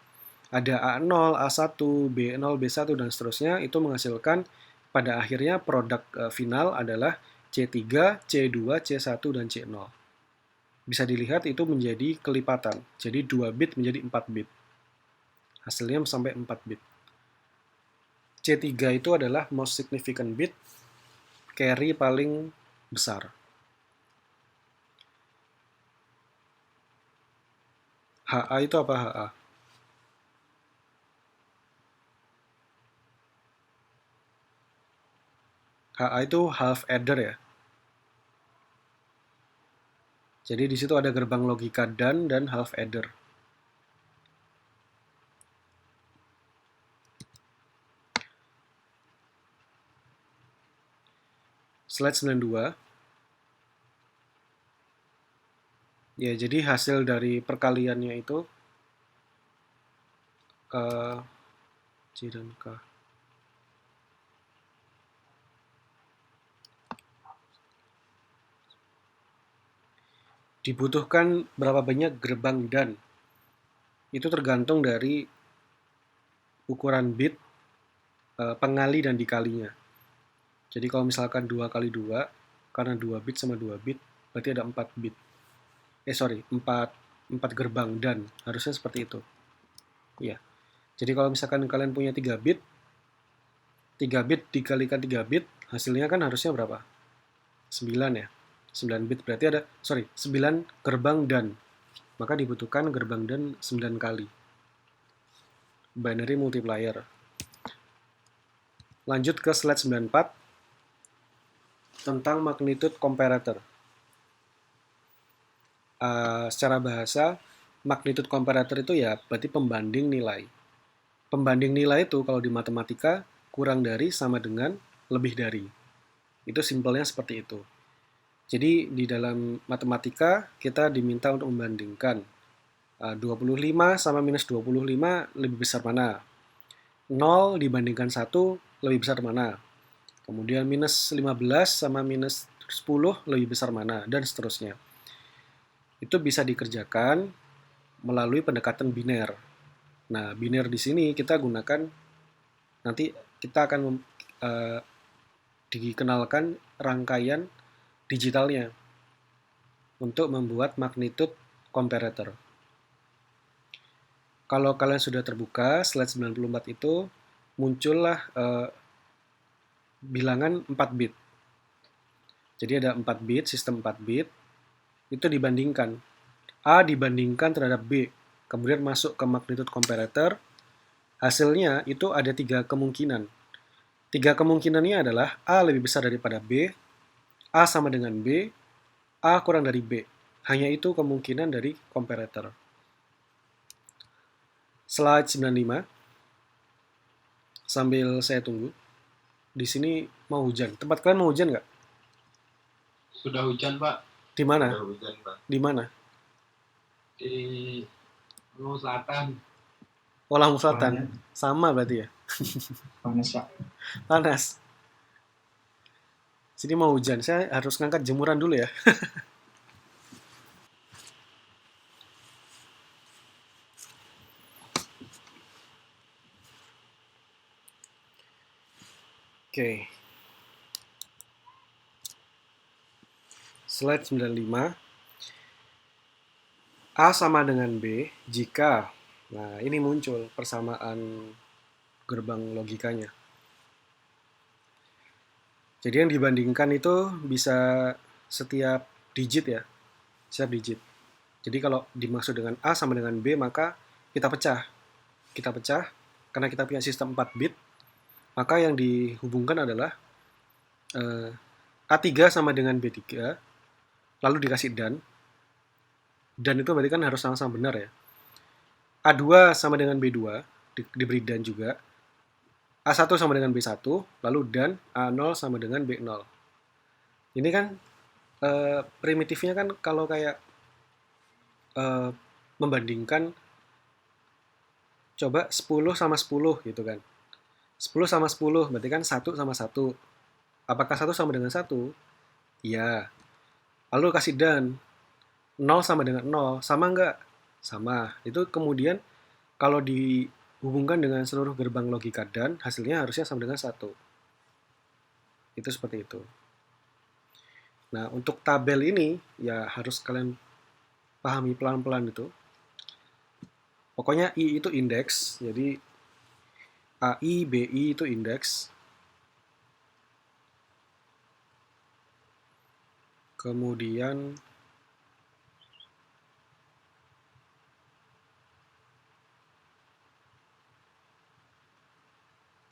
A: ada A0, A1, B0, B1, dan seterusnya, itu menghasilkan pada akhirnya produk final adalah C3, C2, C1, dan C0. Bisa dilihat itu menjadi kelipatan, jadi 2 bit menjadi 4 bit. Hasilnya sampai 4 bit. C3 itu adalah most significant bit, carry paling besar. HA itu apa HA? HA itu half adder ya. Jadi di situ ada gerbang logika dan half adder. Slide 92. Ya, jadi hasil dari perkaliannya itu C dan K. Dibutuhkan berapa banyak gerbang dan? Itu tergantung dari ukuran bit, pengali dan dikalinya. Jadi kalau misalkan 2 kali 2, karena 2 bit sama 2 bit, berarti ada 4 bit. 4 gerbang dan, harusnya seperti itu. Ya. Jadi kalau misalkan kalian punya 3 bit, 3 bit dikalikan 3 bit, hasilnya kan harusnya berapa? 9 ya. 9 bit berarti ada, 9 gerbang dan. Maka dibutuhkan gerbang dan 9 kali. Binary multiplier. Lanjut ke slide 94. Tentang magnitude comparator. Secara bahasa, magnitude comparator itu ya berarti pembanding nilai. Pembanding nilai itu kalau di matematika kurang dari sama dengan lebih dari. Itu simpelnya seperti itu. Jadi di dalam matematika kita diminta untuk membandingkan 25 sama minus 25 lebih besar mana? 0 dibandingkan 1 lebih besar mana? Kemudian minus 15 sama minus 10 lebih besar mana? Dan seterusnya. Itu bisa dikerjakan melalui pendekatan biner. Nah, biner di sini kita gunakan, nanti kita akan dikenalkan rangkaian digitalnya untuk membuat magnitude comparator. Kalau kalian sudah terbuka slide 94 itu muncullah bilangan 4 bit. Jadi ada 4 bit, sistem 4 bit, itu dibandingkan. A dibandingkan terhadap B, kemudian masuk ke magnitude comparator, hasilnya itu ada 3 kemungkinan. 3 kemungkinannya adalah A lebih besar daripada B, A sama dengan B, A kurang dari B. Hanya itu kemungkinan dari comparator. Slide 95. Sambil saya tunggu. Di sini mau hujan. Tempat kalian mau hujan nggak?
B: Sudah hujan, Pak.
A: Di mana?
D: Udah hujan, Pak.
A: Di mana?
B: Di Lampung Selatan.
A: Oh, Lampung Selatan. Sama berarti ya?
C: Panas, Pak.
A: Panas. Sini mau hujan. Saya harus ngangkat jemuran dulu ya. Oke. Slide 95. A sama dengan B jika, nah ini muncul persamaan gerbang logikanya. Jadi yang dibandingkan itu bisa setiap digit ya, setiap digit. Jadi kalau dimaksud dengan A sama dengan B, maka kita pecah. Kita pecah, karena kita punya sistem 4 bit, maka yang dihubungkan adalah A3 sama dengan B3, lalu dikasih dan itu berarti kan harus sama-sama benar ya. A2 sama dengan B2, diberi dan juga. A1 sama dengan B1, lalu dan A0 sama dengan B0. Ini kan primitifnya kan kalau kayak membandingkan coba 10 sama 10 gitu kan. 10 sama 10 berarti kan 1 sama 1. Apakah 1 sama dengan 1? Iya. Lalu kasih dan 0 sama dengan 0, sama enggak? Sama. Itu kemudian kalau dihubungkan dengan seluruh gerbang logika dan, hasilnya harusnya sama dengan 1. Itu seperti itu. Nah, untuk tabel ini, ya harus kalian pahami pelan-pelan itu. Pokoknya I itu indeks, jadi AI, BI itu indeks. Kemudian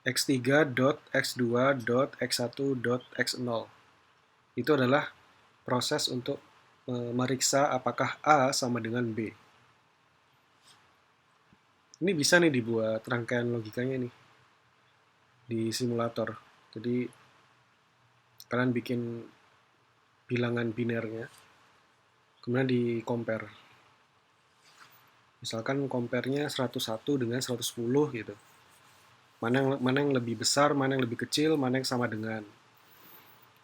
A: x3.x2.x1.x0 itu adalah proses untuk meriksa apakah A sama dengan B. Ini bisa nih dibuat rangkaian logikanya nih di simulator. Jadi kalian bikin bilangan binernya, kemudian di compare. Misalkan compare-nya 101 dengan 110 gitu. Mana yang lebih besar, mana yang lebih kecil, mana yang sama dengan.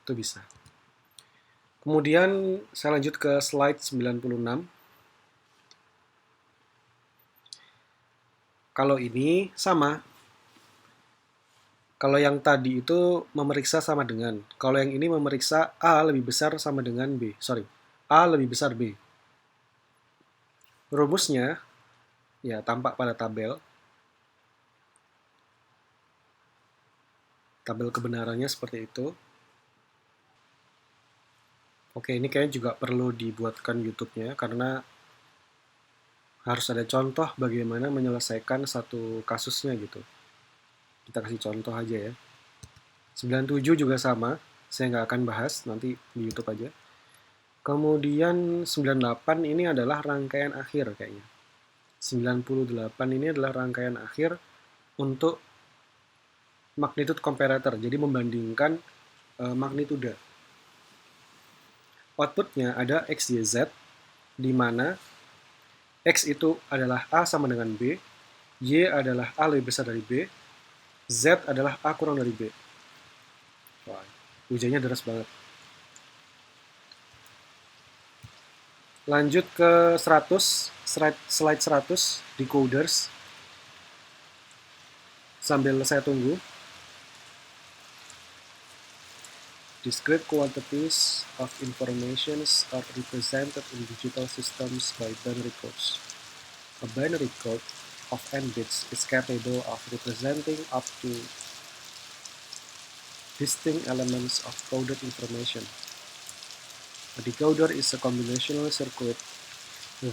A: Itu bisa. Kemudian saya lanjut ke slide 96. Kalau ini sama. Kalau yang tadi itu memeriksa sama dengan. Kalau yang ini memeriksa A lebih besar sama dengan B. A lebih besar B. Rumusnya ya tampak pada tabel. Tabel kebenarannya seperti itu. Oke, ini kayaknya juga perlu dibuatkan YouTube-nya karena harus ada contoh bagaimana menyelesaikan satu kasusnya gitu. Kita kasih contoh aja ya. 97 juga sama, saya nggak akan bahas, nanti di YouTube aja. Kemudian 98 ini adalah rangkaian akhir kayaknya. 98 ini adalah rangkaian akhir untuk magnitude comparator, jadi membandingkan magnitude. Outputnya ada X, Y, Z, di mana X itu adalah A sama dengan B, Y adalah A lebih besar dari B, Z adalah A kurang dari B. Wah, hujannya deras banget. Lanjut ke 100, slide 100, decoders. Sambil saya tunggu. Discrete quantities of informations are represented in digital systems by binary codes. A binary code of n bits is capable of representing up to distinct elements of coded information. A decoder is a combinational circuit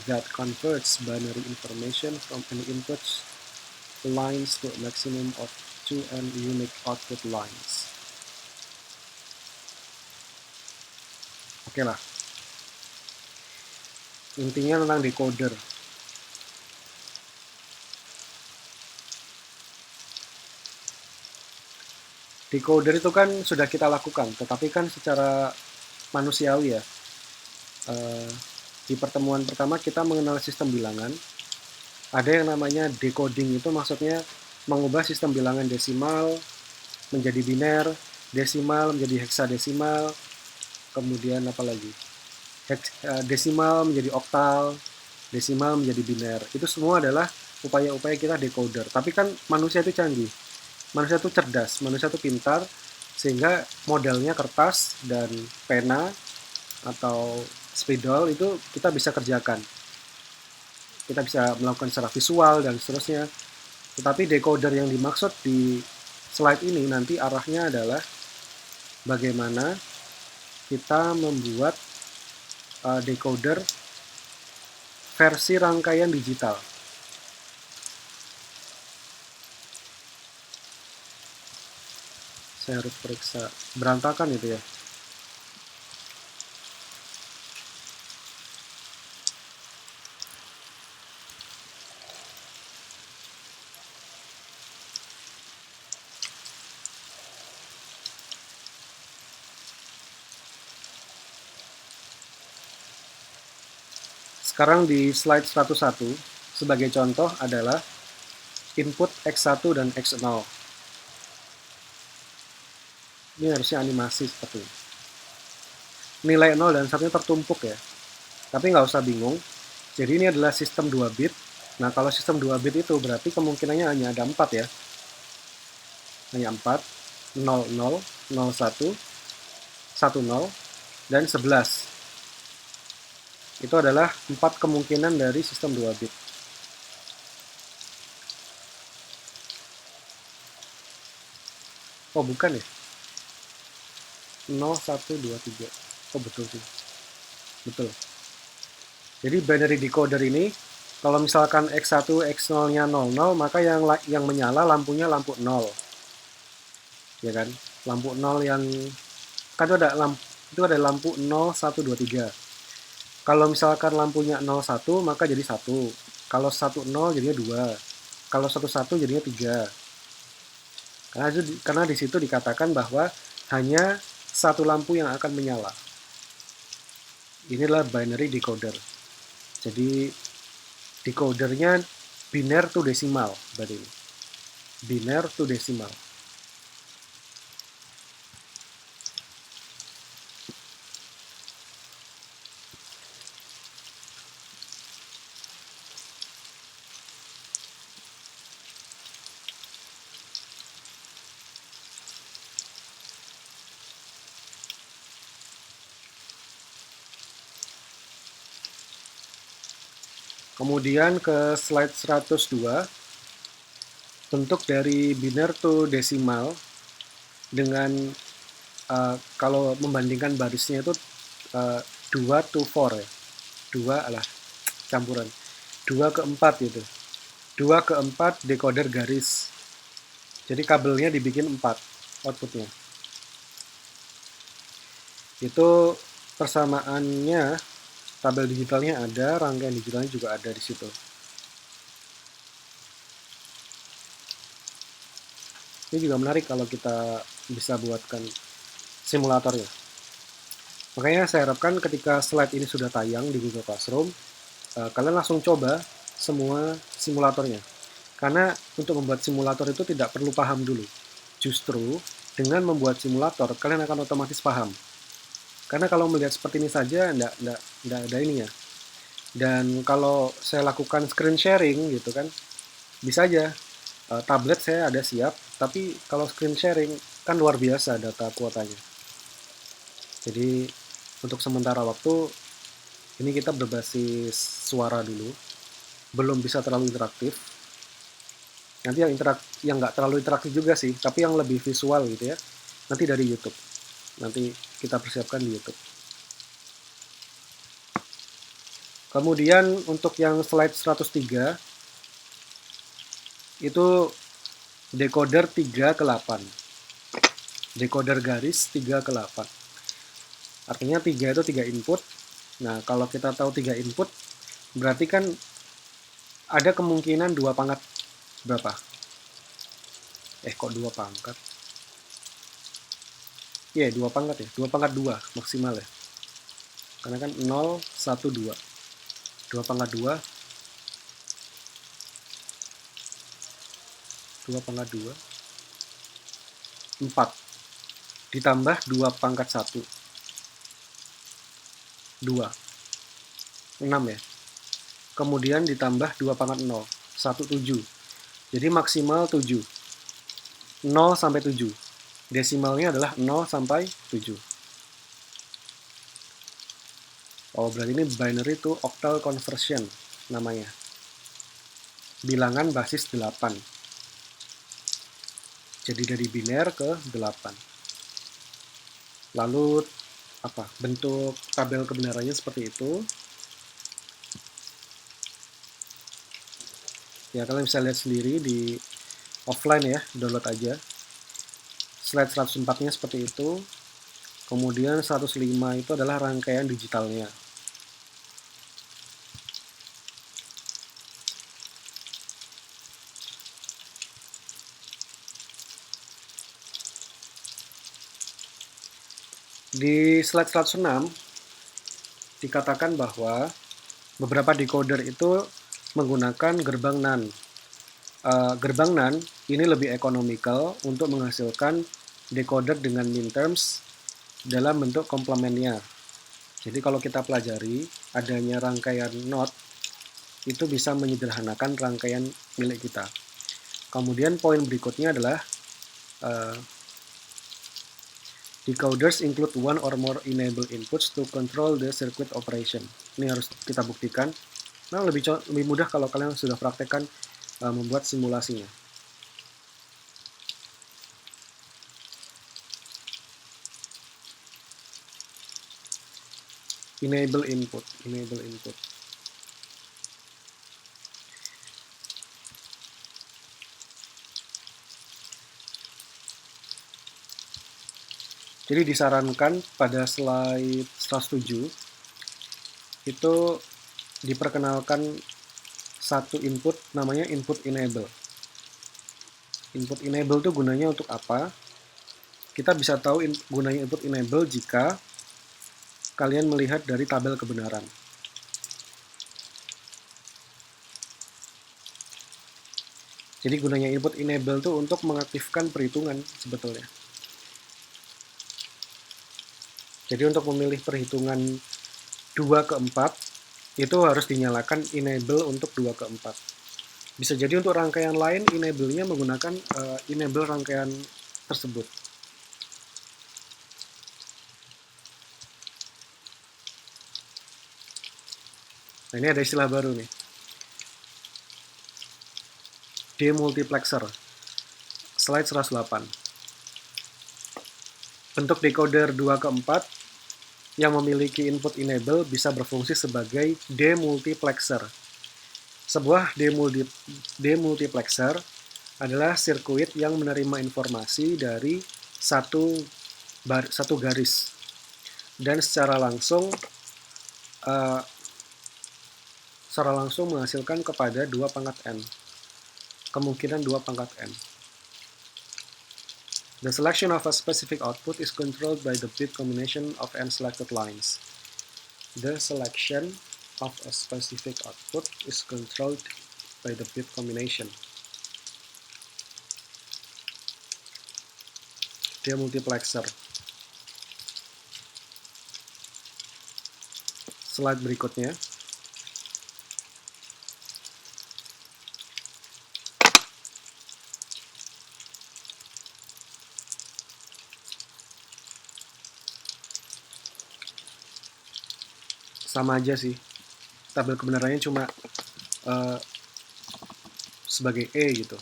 A: that converts binary information from n inputs lines to a maximum of 2n unique output lines. Oke lah, intinya tentang decoder. Decoder itu kan sudah kita lakukan, tetapi kan secara manusiawi ya. Di pertemuan pertama kita mengenal sistem bilangan. Ada yang namanya decoding, itu maksudnya mengubah sistem bilangan desimal menjadi biner, desimal menjadi heksadesimal, kemudian apa lagi? Desimal menjadi oktal, desimal menjadi biner. Itu semua adalah upaya-upaya kita decoder. Tapi kan manusia itu canggih. Manusia itu cerdas, manusia itu pintar, sehingga modelnya kertas dan pena atau spidol itu kita bisa kerjakan. Kita bisa melakukan secara visual dan seterusnya. Tetapi decoder yang dimaksud di slide ini nanti arahnya adalah bagaimana kita membuat decoder versi rangkaian digital. Saya harus periksa, berantakan itu ya. Sekarang di slide 101, sebagai contoh adalah input X1 dan X0. Ini harusnya animasi seperti ini. Nilai 0 dan 1 tertumpuk ya. Tapi nggak usah bingung. Jadi ini adalah sistem 2 bit. Nah, kalau sistem 2 bit itu berarti kemungkinannya hanya ada 4 ya. Hanya 4, 0, 0, 0, 1, 1, 0, dan 11. Itu adalah 4 kemungkinan dari sistem 2 bit. Oh, bukan ya? 0, 1, 2, 3. Oh, betul sih. Betul. Jadi binary decoder ini, kalau misalkan X1, X0-nya 00, maka yang menyala lampunya lampu 0. Ya kan? Lampu 0 yang kan itu ada lampu 0, 1, 2, 3. Kalau misalkan lampunya 01, maka jadi 1. Kalau 10 jadinya 2. Kalau 11 jadinya 3. Karena di situ dikatakan bahwa hanya satu lampu yang akan menyala. Inilah binary decoder. Jadi decodernya biner to desimal berarti. Biner to desimal. Kemudian ke slide 102, bentuk dari biner to desimal dengan kalau membandingkan barisnya itu 2 to 4 ya. 2 alah campuran. 2 ke 4 gitu. 2 ke 4 decoder garis. Jadi kabelnya dibikin 4 outputnya. Itu persamaannya, tabel digitalnya ada, rangkaian digitalnya juga ada di situ. Ini juga menarik kalau kita bisa buatkan simulatornya. Makanya saya harapkan ketika slide ini sudah tayang di Google Classroom, kalian langsung coba semua simulatornya. Karena untuk membuat simulator itu tidak perlu paham dulu. Justru dengan membuat simulator, kalian akan otomatis paham. Karena kalau melihat seperti ini saja, enggak ada ini ya. Dan kalau saya lakukan screen sharing gitu kan, bisa aja. Tablet saya ada siap, tapi kalau screen sharing kan luar biasa data kuotanya. Jadi untuk sementara waktu ini kita berbasis suara dulu, belum bisa terlalu interaktif. Nanti yang nggak terlalu interaktif juga sih, tapi yang lebih visual gitu ya. Nanti dari YouTube. Nanti kita persiapkan di YouTube. Kemudian untuk yang slide 103 itu decoder 3 ke 8. Decoder garis 3 ke 8. Artinya 3 itu 3 input. Nah, kalau kita tahu 3 input, berarti kan ada kemungkinan 2 pangkat berapa? Kok 2 pangkat? Iya, 2 pangkat ya. 2 pangkat 2 maksimal ya. Karena kan 0, 1, 2. 2 pangkat 2. 2 pangkat 2. 4. Ditambah 2 pangkat 1. 2. 6 ya. Kemudian ditambah 2 pangkat 0. 1, 7. Jadi maksimal 7. 0 sampai 7. Desimalnya adalah 0 sampai 7. Oh, berarti ini binary to octal conversion namanya. Bilangan basis 8. Jadi dari biner ke 8. Lalu bentuk tabel kebenarannya seperti itu. Ya, kalian bisa lihat sendiri di offline ya, download aja. Slide 104-nya seperti itu. Kemudian 105 itu adalah rangkaian digitalnya. Di slide 106 dikatakan bahwa beberapa decoder itu menggunakan gerbang NAND. Gerbang NAND ini lebih ekonomikal untuk menghasilkan decoder dengan minterms dalam bentuk komplementnya. Jadi kalau kita pelajari adanya rangkaian NOT itu bisa menyederhanakan rangkaian milik kita. Kemudian poin berikutnya adalah decoders include one or more enable inputs to control the circuit operation. Ini harus kita buktikan. Nah, lebih mudah kalau kalian sudah praktekkan membuat simulasinya. Enable input. Jadi disarankan pada slide 107 itu diperkenalkan satu input namanya input enable. Input enable itu gunanya untuk apa? Kita bisa tahu gunanya input enable jika kalian melihat dari tabel kebenaran. Jadi gunanya input enable itu untuk mengaktifkan perhitungan sebetulnya. Jadi untuk memilih perhitungan 2 ke 4 itu harus dinyalakan enable untuk 2 ke 4. Bisa jadi untuk rangkaian lain enable-nya menggunakan enable rangkaian tersebut. Nah, ini ada istilah baru nih. Demultiplexer. Slide 108. Bentuk decoder 2 ke 4 yang memiliki input enable bisa berfungsi sebagai demultiplexer. Sebuah demultiplexer adalah sirkuit yang menerima informasi dari satu garis dan secara langsung menghasilkan kepada 2 pangkat n. Kemungkinan 2 pangkat n. The selection of a specific output is controlled by the bit combination of n selected lines. The selection of a specific output is controlled by the bit combination. Demultiplexer. Slide berikutnya. sama aja sih. Tabel kebenarannya cuma sebagai E gitu.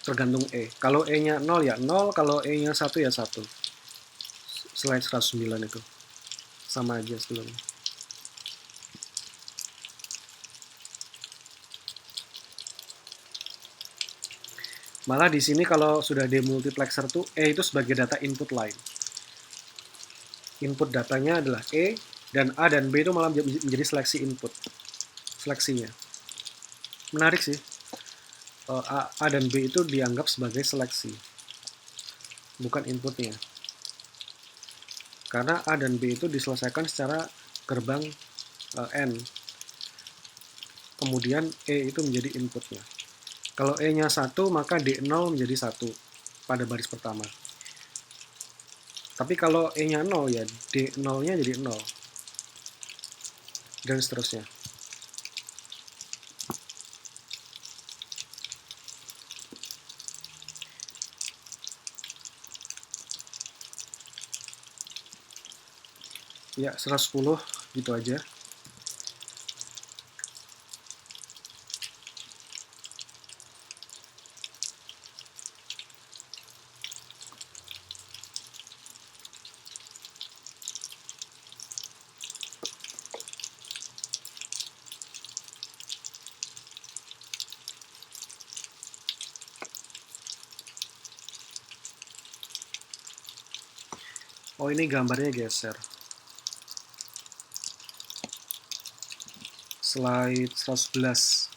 A: Tergantung E. Kalau E-nya 0 ya 0, kalau E-nya 1 ya 1. Slide 109 itu. Sama aja sebelumnya. Malah di sini kalau sudah demultiplexer tuh E itu sebagai data input line. Input datanya adalah E, dan A dan B itu malah menjadi seleksi input. Seleksinya. Menarik sih. A dan B itu dianggap sebagai seleksi. Bukan inputnya. Karena A dan B itu diselesaikan secara gerbang N. Kemudian E itu menjadi inputnya. Kalau E-nya 1, maka D0 menjadi 1 pada baris pertama. Tapi kalau E-nya 0, ya D0-nya jadi 0. Dan seterusnya. Ya, 110 gitu aja. Oh, ini gambarnya geser. Slide 111.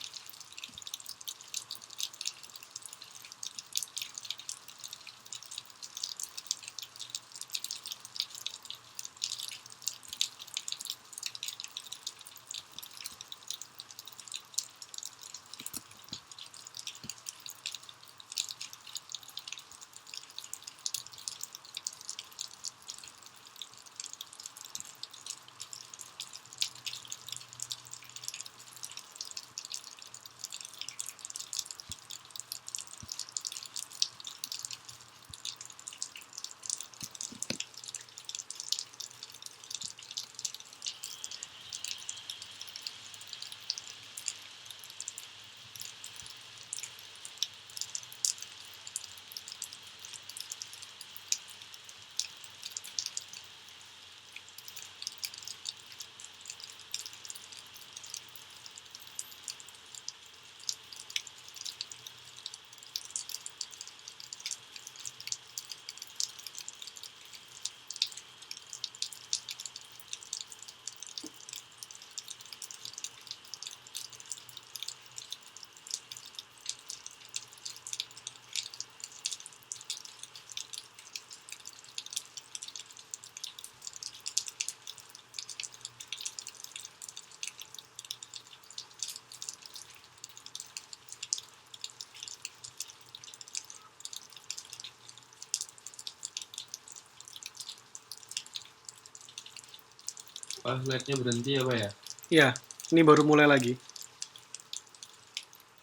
B: Slide-nya berhenti ya Pak ya?
A: Iya, ini baru mulai lagi.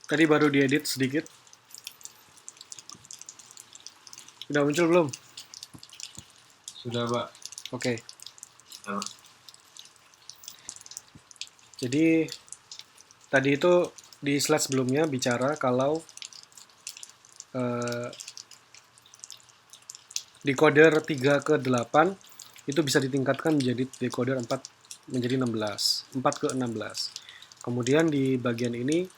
A: Tadi baru diedit sedikit. Udah muncul belum?
B: Sudah Pak.
A: Oke. Jadi tadi itu di slide sebelumnya bicara kalau decoder 3 ke 8 itu bisa ditingkatkan menjadi decoder 4 menjadi 16, 4 ke 16. Kemudian di bagian ini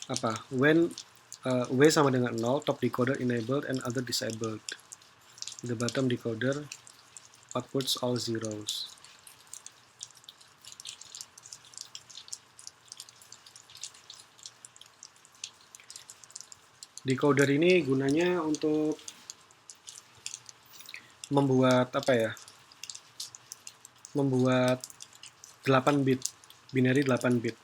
A: apa? When W sama dengan 0, top decoder enabled and other disabled. The bottom decoder outputs all zeros. Decoder ini gunanya untuk membuat apa ya? Membuat 8 bit, binary 8 bit.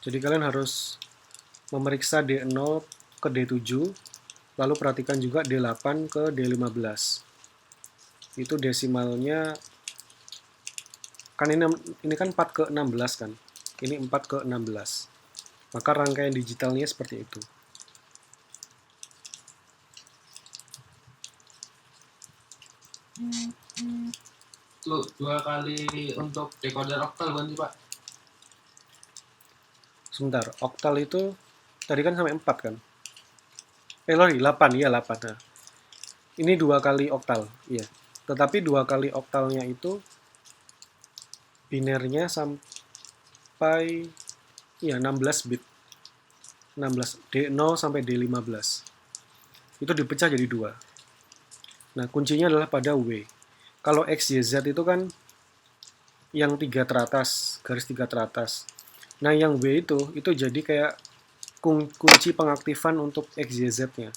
A: Jadi kalian harus memeriksa D0 ke D7, lalu perhatikan juga D8 ke D15. Itu desimalnya, kan ini kan 4 ke 16 kan, ini 4 ke 16. Maka rangkaian digitalnya seperti itu.
B: Itu 2 kali untuk decoder oktal kan sih Pak?
A: Sebentar, oktal itu tadi kan sampai 4 kan? Sorry, 8, iya 8. Nah, ini 2 kali oktal, iya. Tetapi 2 kali oktalnya itu binernya sampai iya 16 bit. 16 D0 sampai D15. Itu dipecah jadi 2. Nah, kuncinya adalah pada W. Kalau X, Y, Z itu kan yang 3 teratas, garis 3 teratas. Nah, yang W itu jadi kayak kunci pengaktifan untuk X, Y, Z-nya.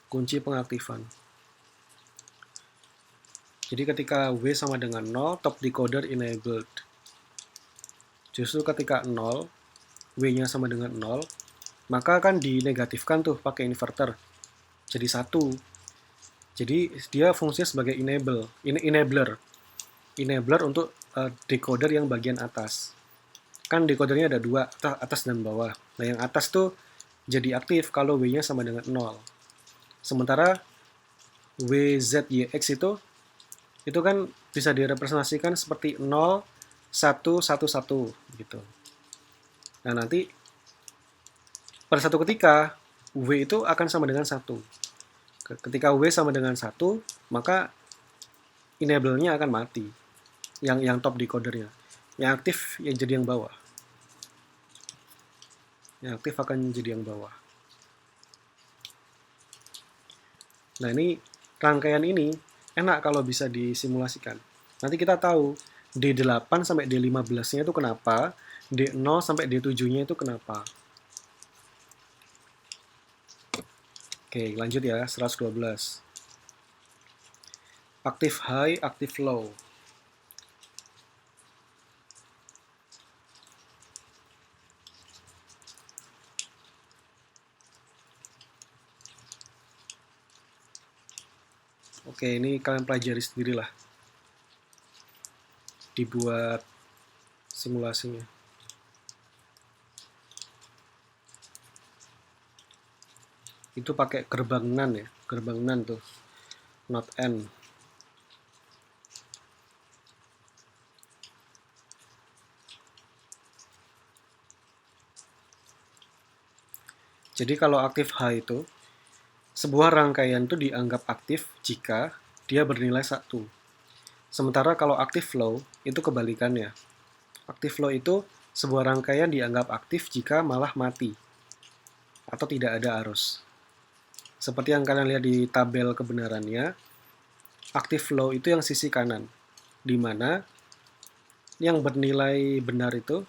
A: Kunci pengaktifan. Jadi ketika W sama dengan 0, top decoder enabled. Justru ketika 0, W-nya sama dengan 0, maka akan dinegatifkan tuh pakai inverter. Jadi 1. Jadi dia fungsinya sebagai enabler. Enabler untuk decoder yang bagian atas. Kan decodernya ada 2, atas dan bawah. Nah, yang atas tuh jadi aktif kalau W-nya sama dengan 0. Sementara WZYX itu kan bisa direpresentasikan seperti 0, 1, 1, 1 gitu. Nah, nanti pada satu ketika W itu akan sama dengan 1. Ketika W sama dengan 1, maka enable-nya akan mati. Yang top decodernya. Yang aktif yang jadi yang bawah. Yang aktif akan jadi yang bawah. Nah, ini rangkaian ini enak kalau bisa disimulasikan. Nanti kita tahu D8 sampai D15-nya itu kenapa, D0 sampai D7-nya itu kenapa. Oke, lanjut ya, 112. Active high, active low. Oke, ini kalian pelajari sendirilah. Dibuat simulasinya. Itu pakai gerbang NAND ya, gerbang NAND tuh, not N. Jadi kalau aktif high itu, sebuah rangkaian itu dianggap aktif jika dia bernilai 1. Sementara kalau aktif low, itu kebalikannya. Aktif low itu sebuah rangkaian dianggap aktif jika malah mati atau tidak ada arus. Seperti yang kalian lihat di tabel kebenarannya, aktif low itu yang sisi kanan, di mana yang bernilai benar itu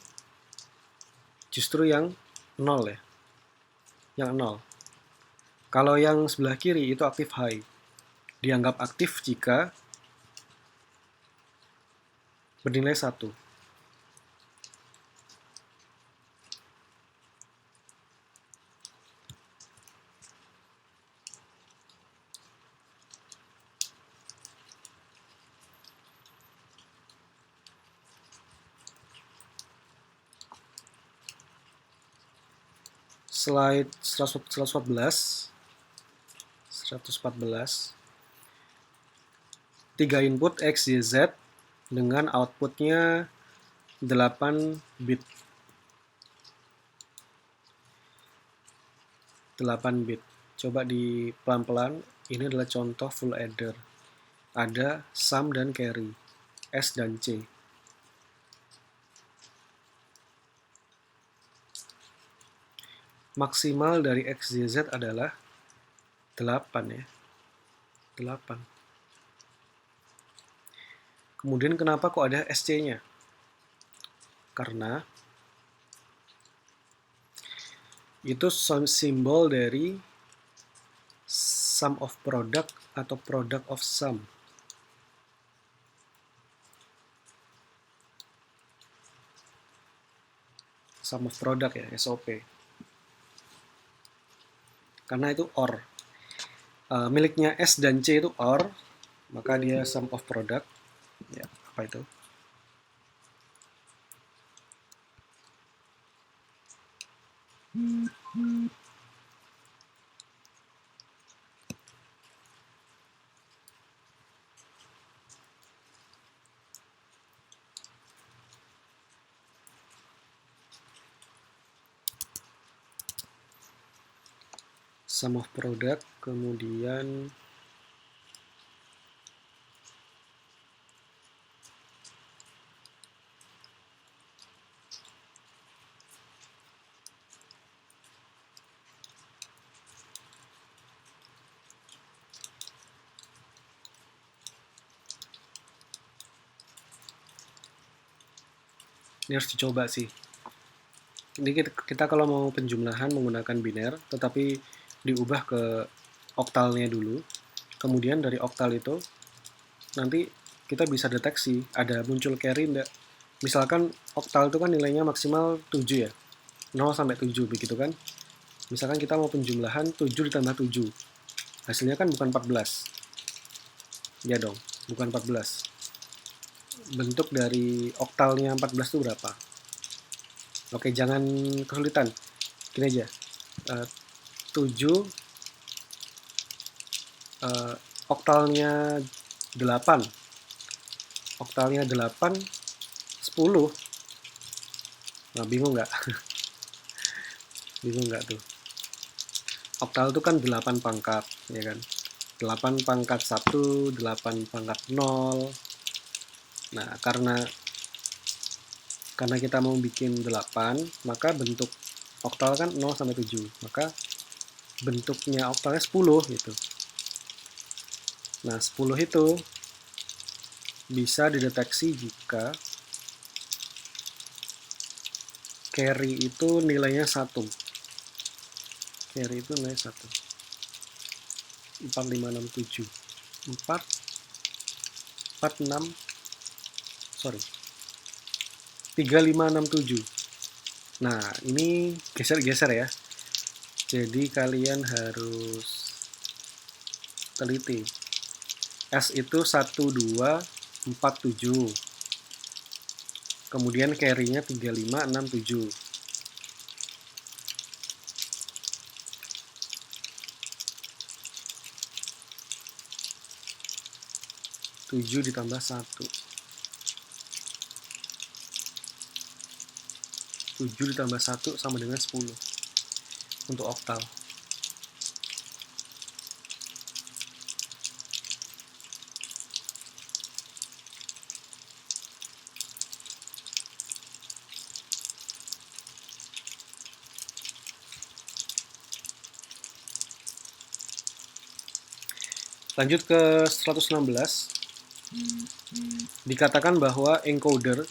A: justru yang 0 ya, yang 0. Kalau yang sebelah kiri itu aktif high, dianggap aktif jika bernilai 1. Slide 114. 3 input X, Y, Z dengan outputnya 8 bit. 8 bit. Coba di pelan-pelan, ini adalah contoh full adder. Ada sum dan carry, S dan C. Maksimal dari X, Y, Z adalah 8 ya. 8. Kemudian kenapa kok ada SC-nya? Karena itu simbol dari sum of product atau product of sum. Sum of product ya, SOP. Karena itu OR. Miliknya S dan C itu OR, maka dia sum of product. Ya, apa itu? sum of product, kemudian ini harus dicoba sih. Ini kita kalau mau penjumlahan menggunakan biner, tetapi diubah ke oktalnya dulu. Kemudian dari oktal itu nanti kita bisa deteksi ada muncul carry enggak. Misalkan oktal itu kan nilainya maksimal 7 ya. 0 sampai 7 begitu kan. Misalkan kita mau penjumlahan 7 ditambah 7. Hasilnya kan bukan 14. Ya dong, bukan 14. Bentuk dari oktalnya 14 itu berapa? Oke, jangan kesulitan. Gini aja. 7 oktalnya 8. Oktalnya 8 10. Nah, bingung nggak? Bingung nggak tuh? Oktal itu kan 8 pangkat, ya kan? 8 pangkat 1, 8 pangkat 0. Nah, karena kita mau bikin 8, maka bentuk oktal kan 0 sampai 7. Maka bentuknya oktalnya 10 gitu. Nah, 10 itu bisa dideteksi jika carry itu nilainya 1. Carry itu nilainya 1. 4, 5, 6, 7. 4, 6, sorry. 3, 5, 6, 7. Nah, ini geser-geser ya. Jadi kalian harus teliti. S itu 1, 2, 4, 7. Kemudian carry-nya 3, 5, 6, 7. Tujuh ditambah 1. 7 ditambah 1 sama dengan 10 untuk oktal. Lanjut ke 116. Dikatakan bahwa encoder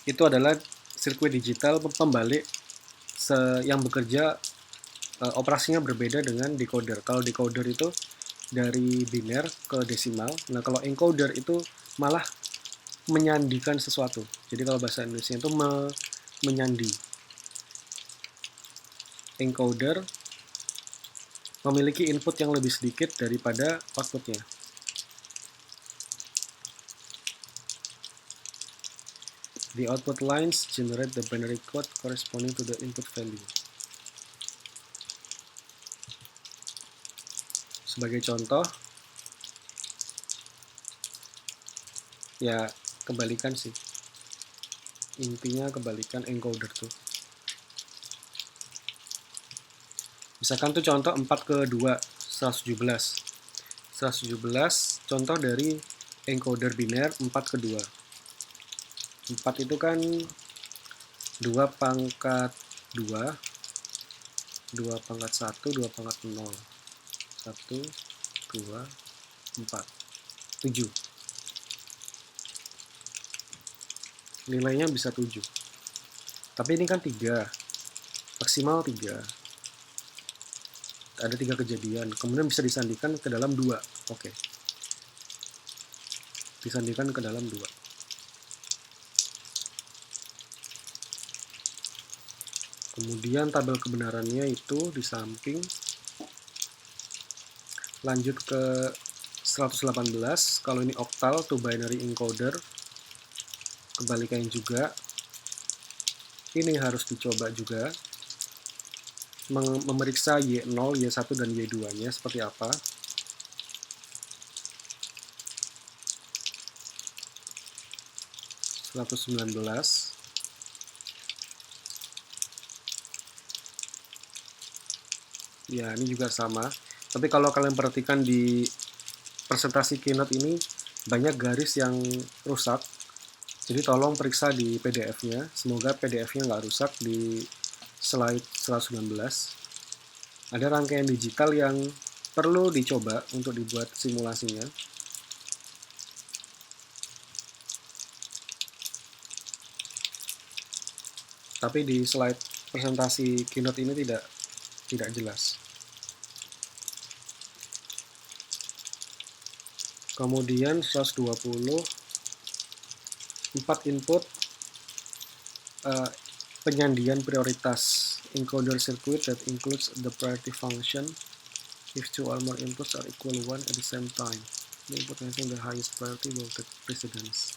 A: itu adalah sirkuit digital pembalik yang bekerja operasinya berbeda dengan decoder. Kalau decoder itu dari biner ke desimal. Nah, kalau encoder itu malah menyandikan sesuatu. Jadi kalau bahasa Indonesia itu menyandi. Encoder memiliki input yang lebih sedikit daripada outputnya. The output lines generate the binary code corresponding to the input value. Sebagai contoh, ya kebalikan sih. Intinya kebalikan encoder tuh. Misalkan tuh contoh 4 ke 2, 117. 117 contoh dari encoder biner 4 ke 2. 4 itu kan 2 pangkat 2, 2 pangkat 1, 2 pangkat 0. 1, 2, 4. 7. Nilainya bisa 7. Tapi ini kan 3. Maksimal 3. Ada 3 kejadian. Kemudian bisa disandikan ke dalam 2. Oke. Disandikan ke dalam 2. Kemudian tabel kebenarannya itu di samping. Lanjut ke 118. Kalau ini octal to binary encoder. Kebalikannya juga. Ini harus dicoba juga. Memeriksa Y0, Y1, dan Y2-nya seperti apa. Ya, ini juga sama. Tapi kalau kalian perhatikan di presentasi Keynote ini banyak garis yang rusak. Jadi tolong periksa di PDF-nya. Semoga PDF-nya nggak rusak di slide 119. Ada rangkaian digital yang perlu dicoba untuk dibuat simulasinya. Tapi di slide presentasi Keynote ini tidak jelas. Kemudian 120, 4 input penyandian prioritas encoder circuit that includes the priority function if two or more inputs are equal 1 at the same time. The input having the highest priority will take precedence.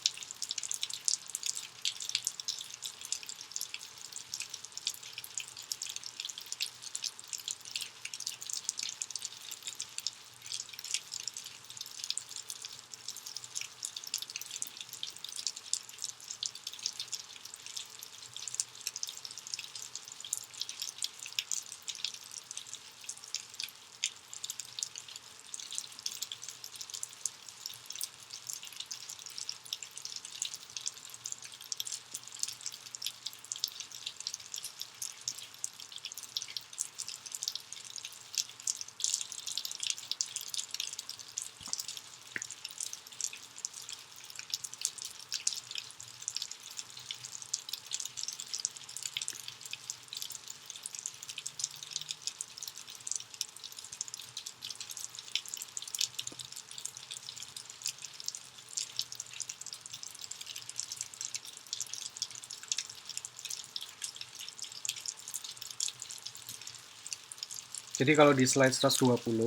A: Jadi kalau di slide 120,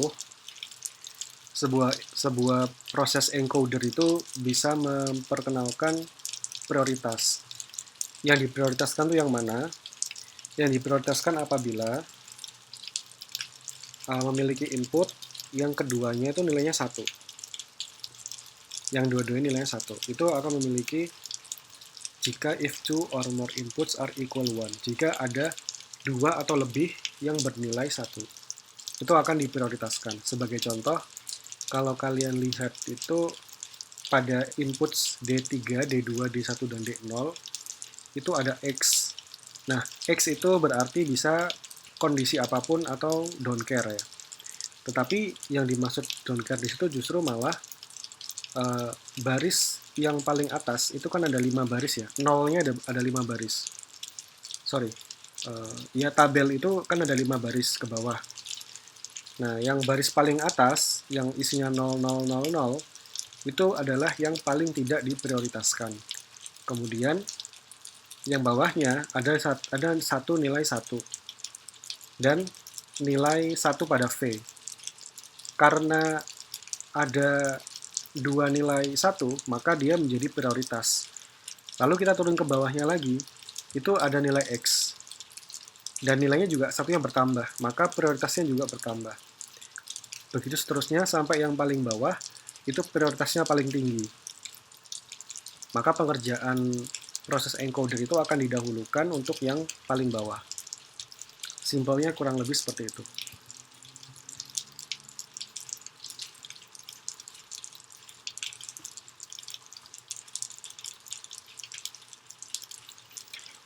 A: sebuah proses encoder itu bisa memperkenalkan prioritas. Yang diprioritaskan itu yang mana? Yang diprioritaskan apabila memiliki input yang keduanya itu nilainya 1. Yang dua-duanya nilainya 1. Itu akan memiliki jika if two or more inputs are equal 1. Jika ada 2 atau lebih yang bernilai 1. Itu akan diprioritaskan. Sebagai contoh, kalau kalian lihat itu pada inputs D3, D2, D1, dan D0 itu ada X. Nah, X itu berarti bisa kondisi apapun atau don't care ya. Tetapi yang dimaksud don't care di situ justru malah baris yang paling atas itu kan ada 5 baris ya. Nolnya ada 5 baris. Sorry. Ya tabel itu kan ada 5 baris ke bawah. Nah, yang baris paling atas yang isinya 0000 itu adalah yang paling tidak diprioritaskan. Kemudian yang bawahnya ada satu nilai 1 dan nilai 1 pada V. Karena ada 2 nilai 1, maka dia menjadi prioritas. Lalu kita turun ke bawahnya lagi, itu ada nilai X. Dan nilainya juga satunya bertambah, maka prioritasnya juga bertambah. Begitu seterusnya sampai yang paling bawah, itu prioritasnya paling tinggi. Maka pengerjaan proses encoder itu akan didahulukan untuk yang paling bawah. Simpelnya kurang lebih seperti itu.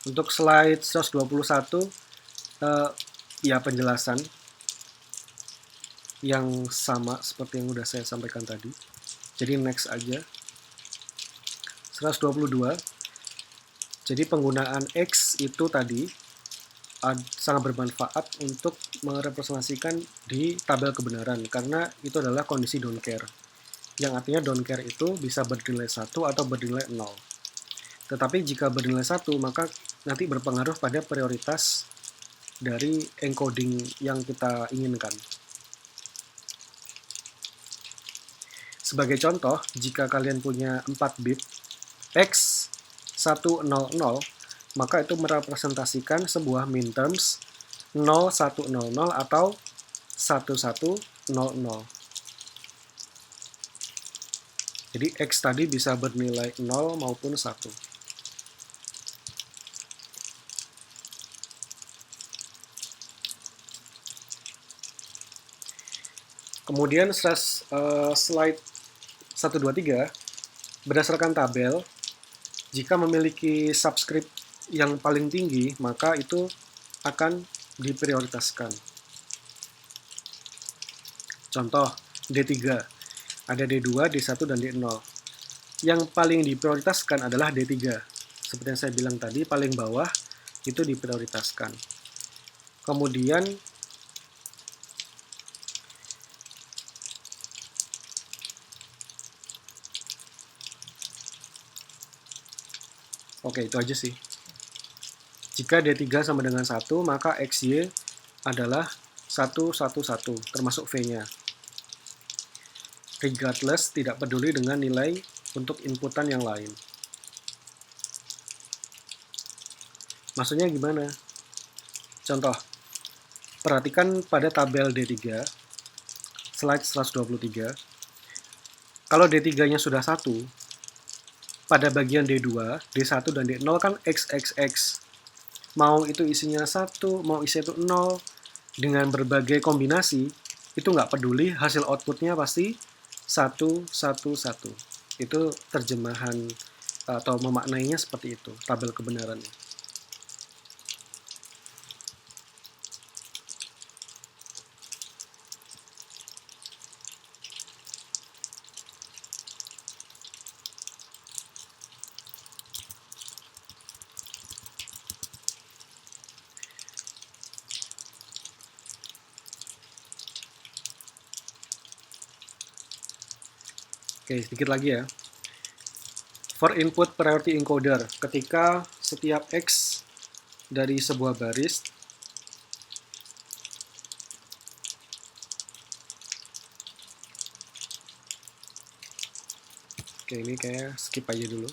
A: Untuk slide 121, ya penjelasan yang sama seperti yang udah saya sampaikan tadi. Jadi next aja. 122. Jadi penggunaan X itu tadi sangat bermanfaat untuk merepresentasikan di tabel kebenaran karena itu adalah kondisi don't care. Yang artinya don't care itu bisa bernilai 1 atau bernilai 0. Tetapi jika bernilai 1, maka nanti berpengaruh pada prioritas dari encoding yang kita inginkan. Sebagai contoh, jika kalian punya 4 bit X100, maka itu merepresentasikan sebuah minterms 0100 atau 1100. Jadi X tadi bisa bernilai 0 maupun 1. Kemudian slide 123, berdasarkan tabel, jika memiliki subscript yang paling tinggi, maka itu akan diprioritaskan. Contoh, D3, ada D2, D1, dan D0. Yang paling diprioritaskan adalah D3. Seperti yang saya bilang tadi, paling bawah itu diprioritaskan. Kemudian oke, itu aja sih. Jika D3 sama dengan 1, maka XY adalah 1, 1, 1, termasuk V-nya. Regardless, tidak peduli dengan nilai untuk inputan yang lain. Maksudnya gimana? Contoh, perhatikan pada tabel D3, slide 123. Kalau D3-nya sudah 1, pada bagian D2, D1, dan D0 kan XXX. Mau itu isinya 1, mau isinya itu 0, dengan berbagai kombinasi, itu nggak peduli, hasil outputnya pasti 1, 1, 1. Itu terjemahan atau memaknainya seperti itu, tabel kebenarannya. Oke, sedikit lagi ya. For input priority encoder, ketika setiap X dari sebuah baris oke, ini kayak skip aja dulu.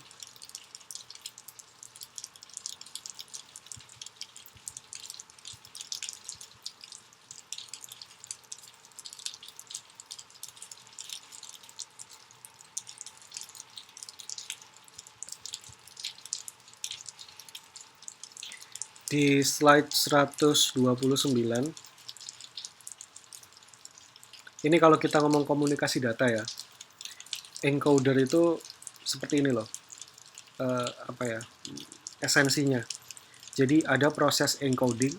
A: Di slide 129, ini kalau kita ngomong komunikasi data ya, encoder itu seperti ini loh, esensinya. Jadi ada proses encoding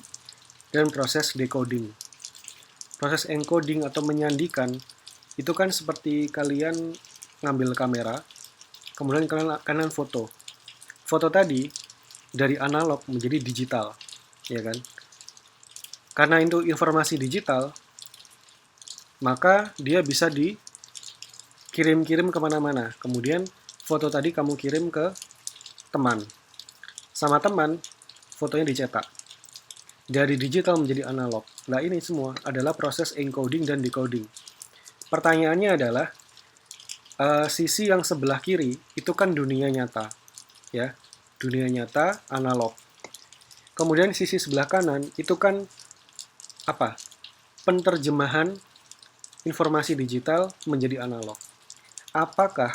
A: dan proses decoding. Proses encoding atau menyandikan itu kan seperti kalian ngambil kamera, kemudian kalian foto. Foto tadi dari analog menjadi digital, ya kan? Karena itu informasi digital, maka dia bisa dikirim-kirim kemana-mana. Kemudian foto tadi kamu kirim ke teman. Sama teman, fotonya dicetak. Dari digital menjadi analog. Nah, ini semua adalah proses encoding dan decoding. Pertanyaannya adalah, sisi yang sebelah kiri itu kan dunia nyata, ya, dunia nyata analog. Kemudian sisi sebelah kanan itu kan apa? Penerjemahan informasi digital menjadi analog. Apakah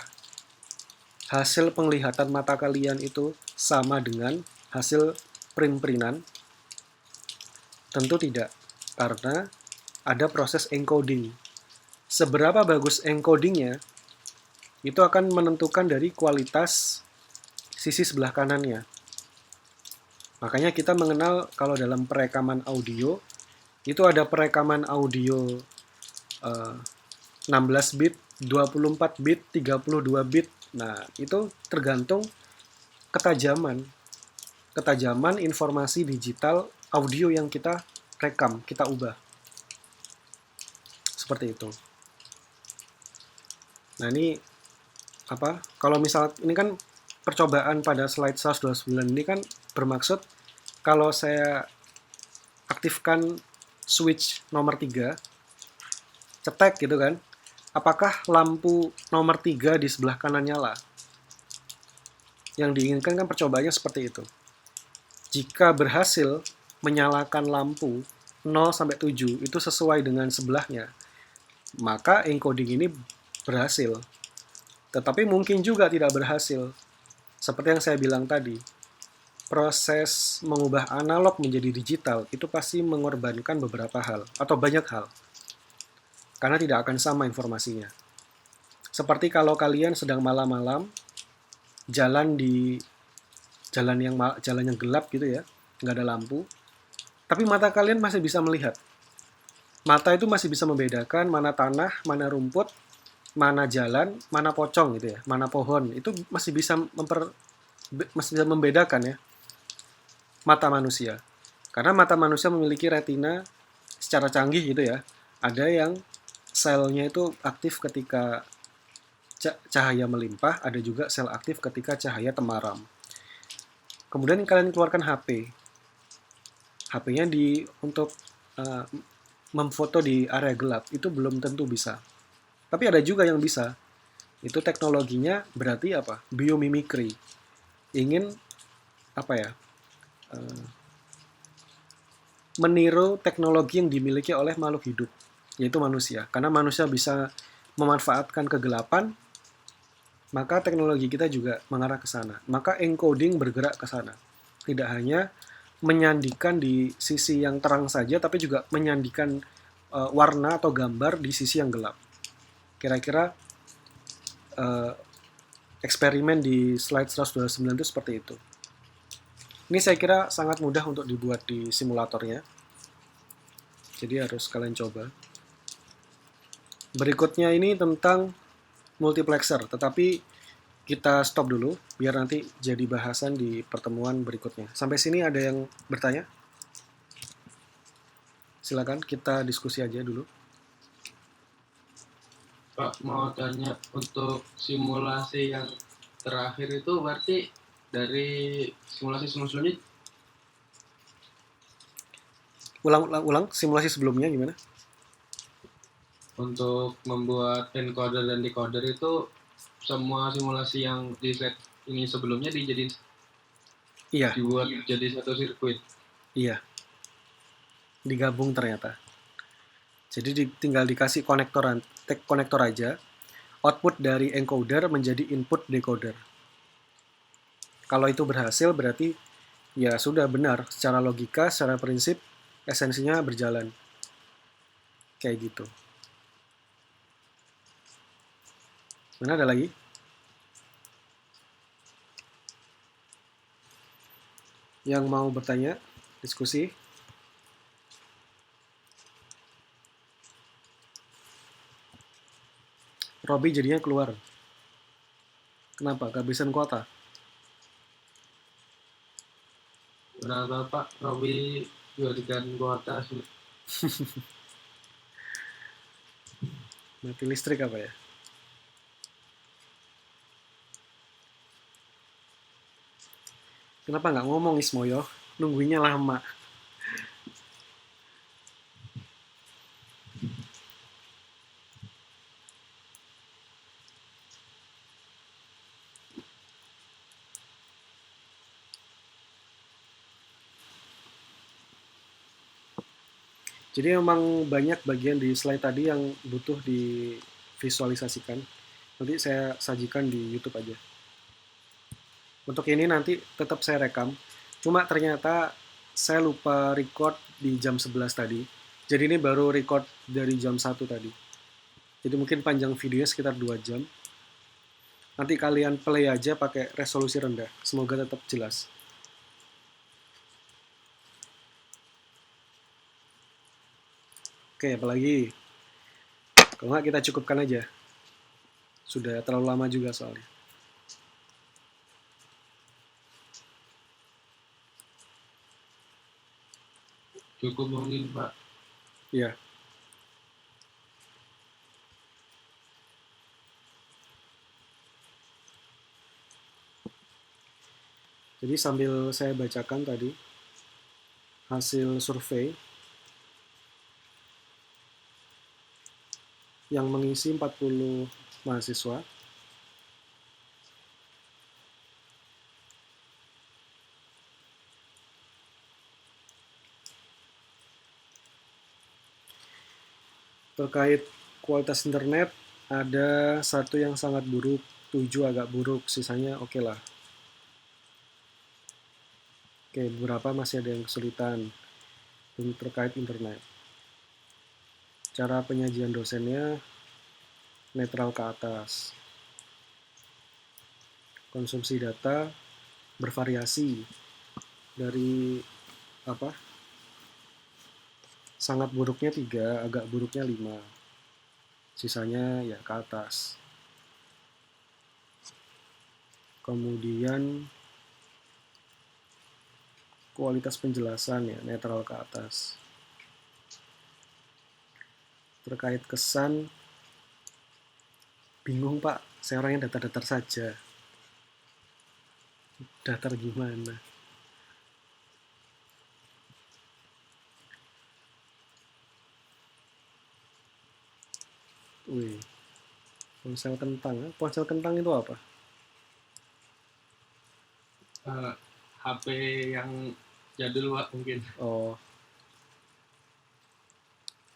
A: hasil penglihatan mata kalian itu sama dengan hasil print-printan? Tentu tidak, karena ada proses encoding. Seberapa bagus encodingnya, itu akan menentukan dari kualitas sisi sebelah kanannya. Makanya kita mengenal kalau dalam perekaman audio, itu ada perekaman audio 16 bit, 24 bit, 32 bit. Nah, itu tergantung ketajaman informasi digital audio yang kita rekam, kita ubah. Seperti itu. Nah, ini kalau misal ini kan percobaan pada slide 129 ini kan bermaksud kalau saya aktifkan switch nomor 3, cetek gitu kan, apakah lampu nomor 3 di sebelah kanan nyala? Yang diinginkan kan percobaannya seperti itu. Jika berhasil menyalakan lampu 0-7 itu sesuai dengan sebelahnya, maka encoding ini berhasil. Tetapi mungkin juga tidak berhasil. Seperti yang saya bilang tadi, proses mengubah analog menjadi digital itu pasti mengorbankan beberapa hal atau banyak hal. karena tidak akan sama informasinya. Seperti kalau kalian sedang malam-malam jalan di jalan yang gelap gitu ya, nggak ada lampu, tapi mata kalian masih bisa melihat. Mata itu masih bisa membedakan mana tanah, mana rumput, mana jalan, mana pocong gitu ya, mana pohon. Itu masih bisa membedakan ya mata manusia. Karena mata manusia memiliki retina secara canggih gitu ya. Ada yang selnya itu aktif ketika cahaya melimpah, ada juga sel aktif ketika cahaya temaram. Kemudian kalian keluarkan HP. HP-nya untuk uh, memfoto di area gelap itu belum tentu bisa. Tapi ada juga yang bisa. Itu teknologinya berarti apa? Biomimikry. Ingin apa ya? Meniru teknologi yang dimiliki oleh makhluk hidup, yaitu manusia. Karena manusia bisa memanfaatkan kegelapan, maka teknologi kita juga mengarah ke sana. Maka encoding bergerak ke sana. Tidak hanya menyandikan di sisi yang terang saja, tapi juga menyandikan warna atau gambar di sisi yang gelap. Kira-kira eksperimen di slide 129 itu seperti itu. Ini saya kira sangat mudah untuk dibuat di simulatornya. Jadi harus kalian coba. Berikutnya ini tentang multiplexer, tetapi kita stop dulu biar nanti jadi bahasan di pertemuan berikutnya. Sampai sini ada yang bertanya? Silakan kita diskusi aja dulu.
B: Pak, mau tanya untuk simulasi yang terakhir itu berarti dari simulasi sebelumnya?
A: Ulang simulasi sebelumnya gimana?
B: Untuk membuat encoder dan decoder itu semua simulasi yang di slide ini sebelumnya dibuat jadi satu sirkuit.
A: Iya. Digabung ternyata. Jadi tinggal dikasih konektor aja. Output dari encoder menjadi input decoder. Kalau itu berhasil berarti ya sudah benar secara logika, secara prinsip esensinya berjalan. Kayak gitu. Mana ada lagi? Yang mau bertanya, diskusi? Robby jadinya keluar. Kenapa? Kehabisan kuota?
B: Berapa Pak? Robby jadikan kuota sih.
A: Mati listrik apa ya? Kenapa nggak ngomong Ismoyo? Nungguinnya lama. Jadi memang banyak bagian di slide tadi yang butuh divisualisasikan. Nanti saya sajikan di YouTube aja. Untuk ini nanti tetap saya rekam. Cuma ternyata saya lupa record di jam 11 tadi. Jadi ini baru record dari jam 1 tadi. Jadi mungkin panjang videonya sekitar 2 jam. Nanti kalian play aja pakai resolusi rendah. Semoga tetap jelas. Oke, apalagi? Kalau nggak kita cukupkan aja. Sudah terlalu lama juga soalnya.
B: Cukup mungkin Pak.
A: Iya. Jadi sambil saya bacakan tadi hasil survei yang mengisi 40 mahasiswa. Terkait kualitas internet, ada 1 yang sangat buruk, 7 agak buruk, sisanya oke lah. Oke, beberapa masih ada yang kesulitan terkait internet. Cara penyajian dosennya netral ke atas. Konsumsi data bervariasi dari apa? Sangat buruknya 3, agak buruknya 5. Sisanya ya ke atas. Kemudian kualitas penjelasan ya netral ke atas. Terkait kesan, bingung Pak, saya orangnya datar-datar saja. Datar gimana? Wih, ponsel kentang. Ponsel kentang itu apa?
B: HP yang jadul Pak mungkin.
A: Oh,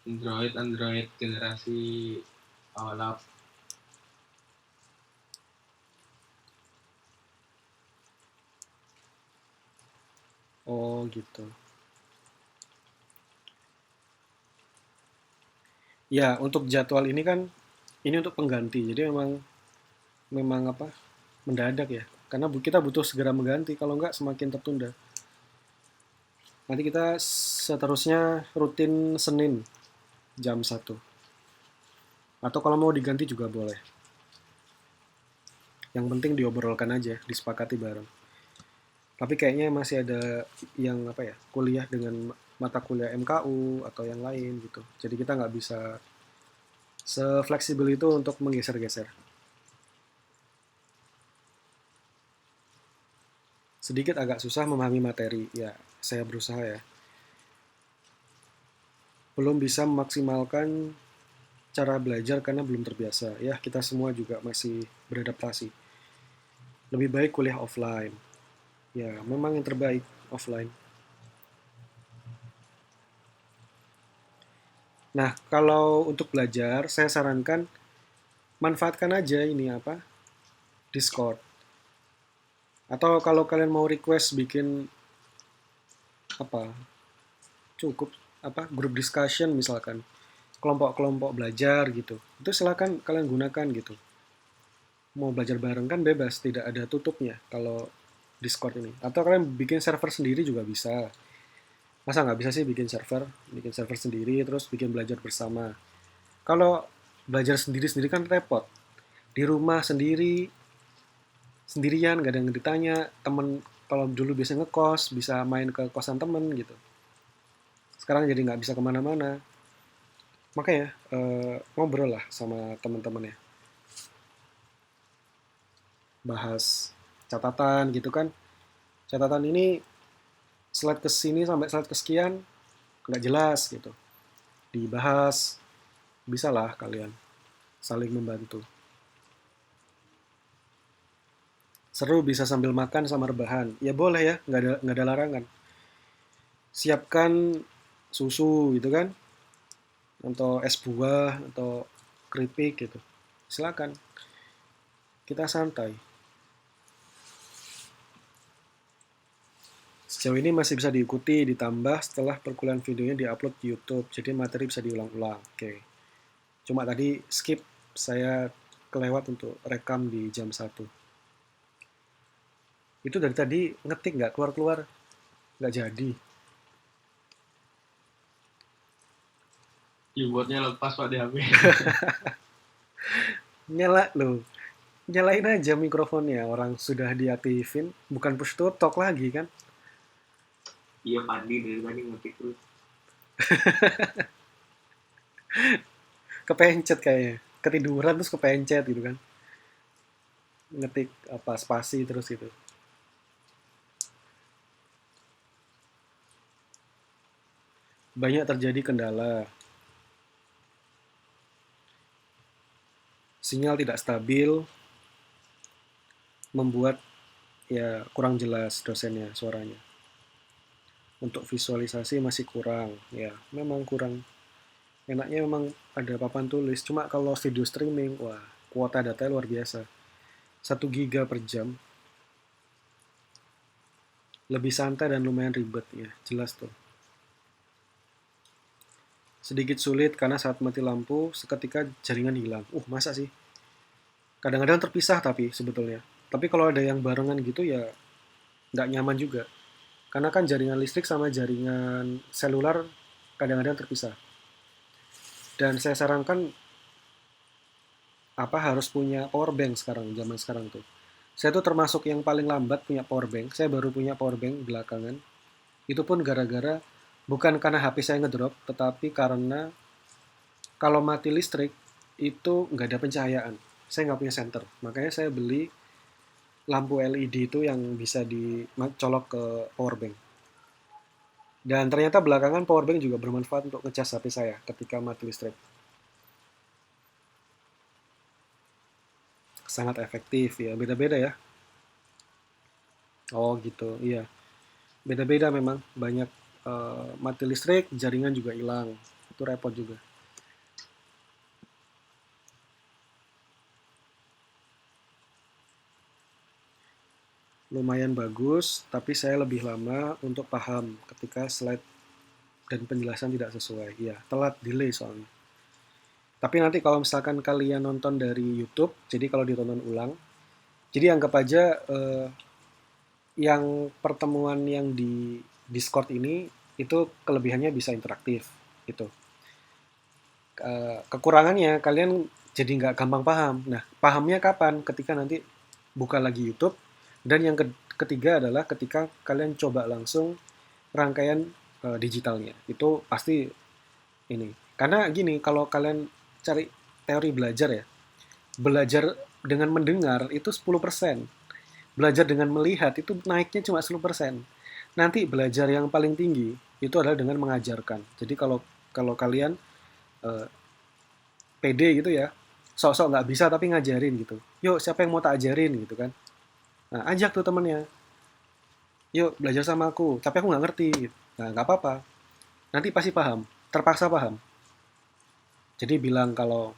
B: Android generasi awal.
A: oh gitu. Ya, untuk jadwal ini kan ini untuk pengganti. Jadi memang memang apa? Mendadak ya. Karena kita butuh segera mengganti, kalau enggak semakin tertunda. Nanti kita seterusnya rutin Senin jam 1. Atau kalau mau diganti juga boleh. Yang penting diobrolkan aja, disepakati bareng. Tapi kayaknya masih ada yang apa ya, kuliah dengan mata kuliah MKU atau yang lain gitu. Jadi kita nggak bisa sefleksibel itu untuk menggeser-geser. Sedikit agak susah memahami materi, ya saya berusaha ya. Belum bisa memaksimalkan cara belajar karena belum terbiasa. Ya kita semua juga masih beradaptasi. Lebih baik kuliah offline. Ya memang yang terbaik offline. Nah, kalau untuk belajar, saya sarankan manfaatkan aja ini apa? Discord. Atau kalau kalian mau request bikin apa? Cukup apa? Grup discussion misalkan. Kelompok-kelompok belajar gitu. Itu silakan kalian gunakan gitu. Mau belajar bareng kan bebas, tidak ada tutupnya kalau Discord ini. Atau kalian bikin server sendiri juga bisa. Masa nggak bisa sih bikin server sendiri terus bikin belajar bersama. Kalau belajar sendiri-sendiri kan repot. Di rumah sendiri, sendirian, gak ada yang ditanya. Temen kalau dulu biasa ngekos, bisa main ke kosan temen gitu. Sekarang jadi nggak bisa kemana-mana. Makanya ngobrol lah sama teman-temannya. Bahas catatan gitu kan. Catatan ini slide ke sini sampai slide kesekian nggak jelas gitu. Dibahas, bisa lah kalian saling membantu. Seru bisa sambil makan sama rebahan. Ya boleh ya, nggak ada larangan. Siapkan susu gitu kan, atau es buah atau keripik gitu. Silakan. Kita santai. Sejauh ini masih bisa diikuti, ditambah setelah perkuliahan videonya diupload di YouTube. Jadi materi bisa diulang-ulang. Oke. Cuma tadi skip, saya kelewat untuk rekam di jam 1. Itu dari tadi ngetik nggak keluar-keluar, nggak jadi.
B: Keyboardnya lepas Pak di HP.
A: Nyala loh. Nyalain aja mikrofonnya, orang sudah diaktifin, bukan push to talk lagi kan.
C: Iya Pandi dari tadi ngetik terus.
A: Kepencet kayaknya. Ketiduran terus kepencet gitu kan. Ngetik apa spasi terus gitu. Banyak terjadi kendala. Sinyal tidak stabil, membuat ya kurang jelas dosennya suaranya. Untuk visualisasi masih kurang, ya memang kurang. Enaknya memang ada papan tulis, cuma kalau video streaming, wah kuota data luar biasa. 1 GB per jam, lebih santai dan lumayan ribet ya, jelas tuh. sedikit sulit karena saat mati lampu seketika jaringan hilang. Masa sih? Kadang-kadang terpisah tapi sebetulnya. Tapi kalau ada yang barengan gitu ya nggak nyaman juga. Karena kan jaringan listrik sama jaringan seluler kadang-kadang terpisah. Dan saya sarankan harus punya power bank sekarang, zaman sekarang tuh. Saya tuh termasuk yang paling lambat punya power bank. Saya baru punya power bank belakangan. Itu pun gara-gara bukan karena HP saya ngedrop, tetapi karena kalau mati listrik itu nggak ada pencahayaan. Saya nggak punya senter. Makanya saya beli lampu LED itu yang bisa dicolok ke power bank. Dan ternyata belakangan power bank juga bermanfaat untuk ngecas HP saya ketika mati listrik. Sangat efektif ya, beda-beda ya. Oh gitu, iya. Beda-beda memang, banyak mati listrik, jaringan juga hilang. Itu repot juga. Lumayan bagus, tapi saya lebih lama untuk paham ketika slide dan penjelasan tidak sesuai. Ya, telat delay soalnya. Tapi nanti kalau misalkan kalian nonton dari YouTube, jadi kalau ditonton ulang, jadi anggap aja yang pertemuan yang di Discord ini itu kelebihannya bisa interaktif gitu. Kekurangannya kalian jadi nggak gampang paham. Nah, pahamnya kapan? Ketika nanti buka lagi YouTube. Dan yang ketiga adalah ketika kalian coba langsung rangkaian digitalnya. Itu pasti ini. Karena gini, kalau kalian cari teori belajar ya, belajar dengan mendengar itu 10%. Belajar dengan melihat itu naiknya cuma 10%. Nanti belajar yang paling tinggi itu adalah dengan mengajarkan. Jadi kalau kalau kalian eh, pede gitu ya, sok-sok nggak bisa tapi ngajarin gitu. Yuk, siapa yang mau tak ajarin gitu kan? Nah, ajak tuh temennya. Yuk, belajar sama aku. Tapi aku nggak ngerti. Gitu. Nah, nggak apa-apa. Nanti pasti paham. Terpaksa paham. Jadi bilang kalau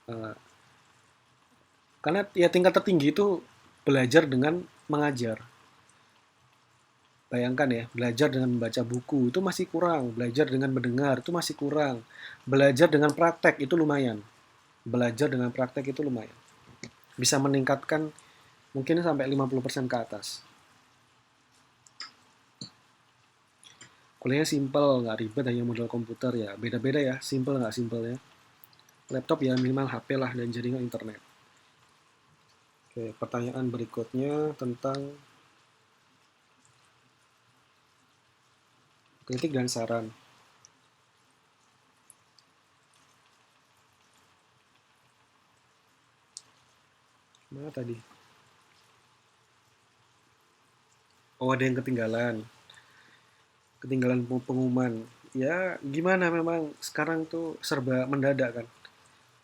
A: eh, karena ya tingkat tertinggi itu belajar dengan mengajar. Bayangkan ya, belajar dengan membaca buku itu masih kurang. Belajar dengan mendengar itu masih kurang. Belajar dengan praktek itu lumayan. Belajar dengan praktek itu lumayan. Bisa meningkatkan mungkin sampai 50% ke atas. Kuliahnya simple, nggak ribet, hanya modal komputer ya. Beda-beda ya, simple nggak simple ya. Laptop ya minimal HP lah dan jaringan internet. Oke, pertanyaan berikutnya tentang kritik dan saran. Mana tadi? Oh, ada yang ketinggalan. Ketinggalan pengumuman. Ya, gimana memang sekarang tuh serba mendadak kan.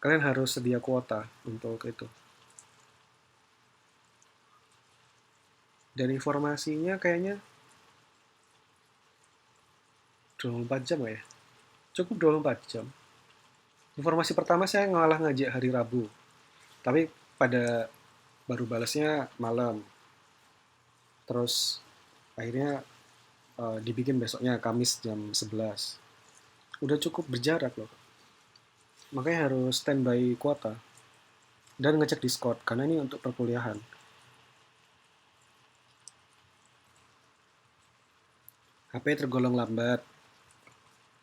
A: Kalian harus sedia kuota untuk itu. Dan informasinya kayaknya 24 jam ya? Cukup 24 jam. Informasi pertama saya ngalah ngajak hari Rabu. Tapi pada baru balasnya malam. Terus akhirnya dibikin besoknya Kamis jam 11. Udah cukup berjarak loh. Makanya harus standby kuota. Dan ngecek Discord, karena ini untuk perkuliahan. HP tergolong lambat.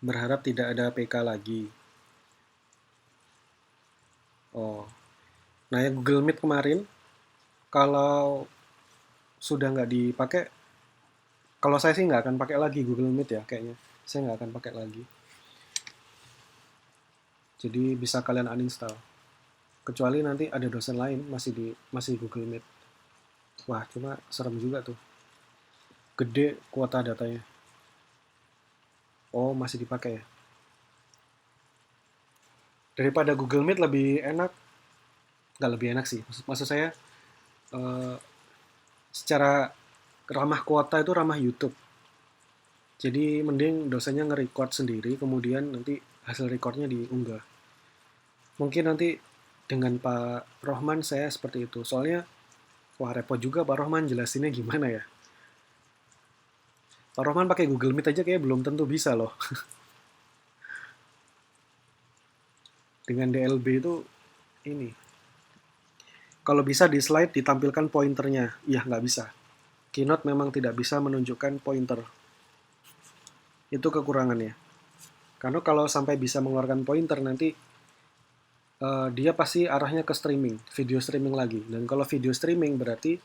A: Berharap tidak ada PK lagi. Oh, nah yang Google Meet kemarin, kalau sudah nggak dipakai, kalau saya sih nggak akan pakai lagi Google Meet ya kayaknya. Saya nggak akan pakai lagi. Jadi bisa kalian uninstall. Kecuali nanti ada dosen lain masih Google Meet. Wah, cuma serem juga tuh. Gede kuota datanya. Oh, masih dipakai ya. Daripada Google Meet lebih enak, nggak lebih enak sih. Maksud saya eh, secara ramah kuota itu ramah YouTube. Jadi mending dosennya nge-record sendiri, kemudian nanti hasil recordnya diunggah. Mungkin nanti dengan Pak Rohman saya seperti itu. Soalnya, wah repot juga Pak Rohman jelasinnya gimana ya. Pak Rohman pakai Google Meet aja kayak belum tentu bisa loh. dengan DLB itu ini. Kalau bisa di slide ditampilkan pointernya, ya nggak bisa. Keynote memang tidak bisa menunjukkan pointer. Itu kekurangannya. Karena kalau sampai bisa mengeluarkan pointer nanti dia pasti arahnya ke streaming, video streaming lagi. Dan kalau video streaming berarti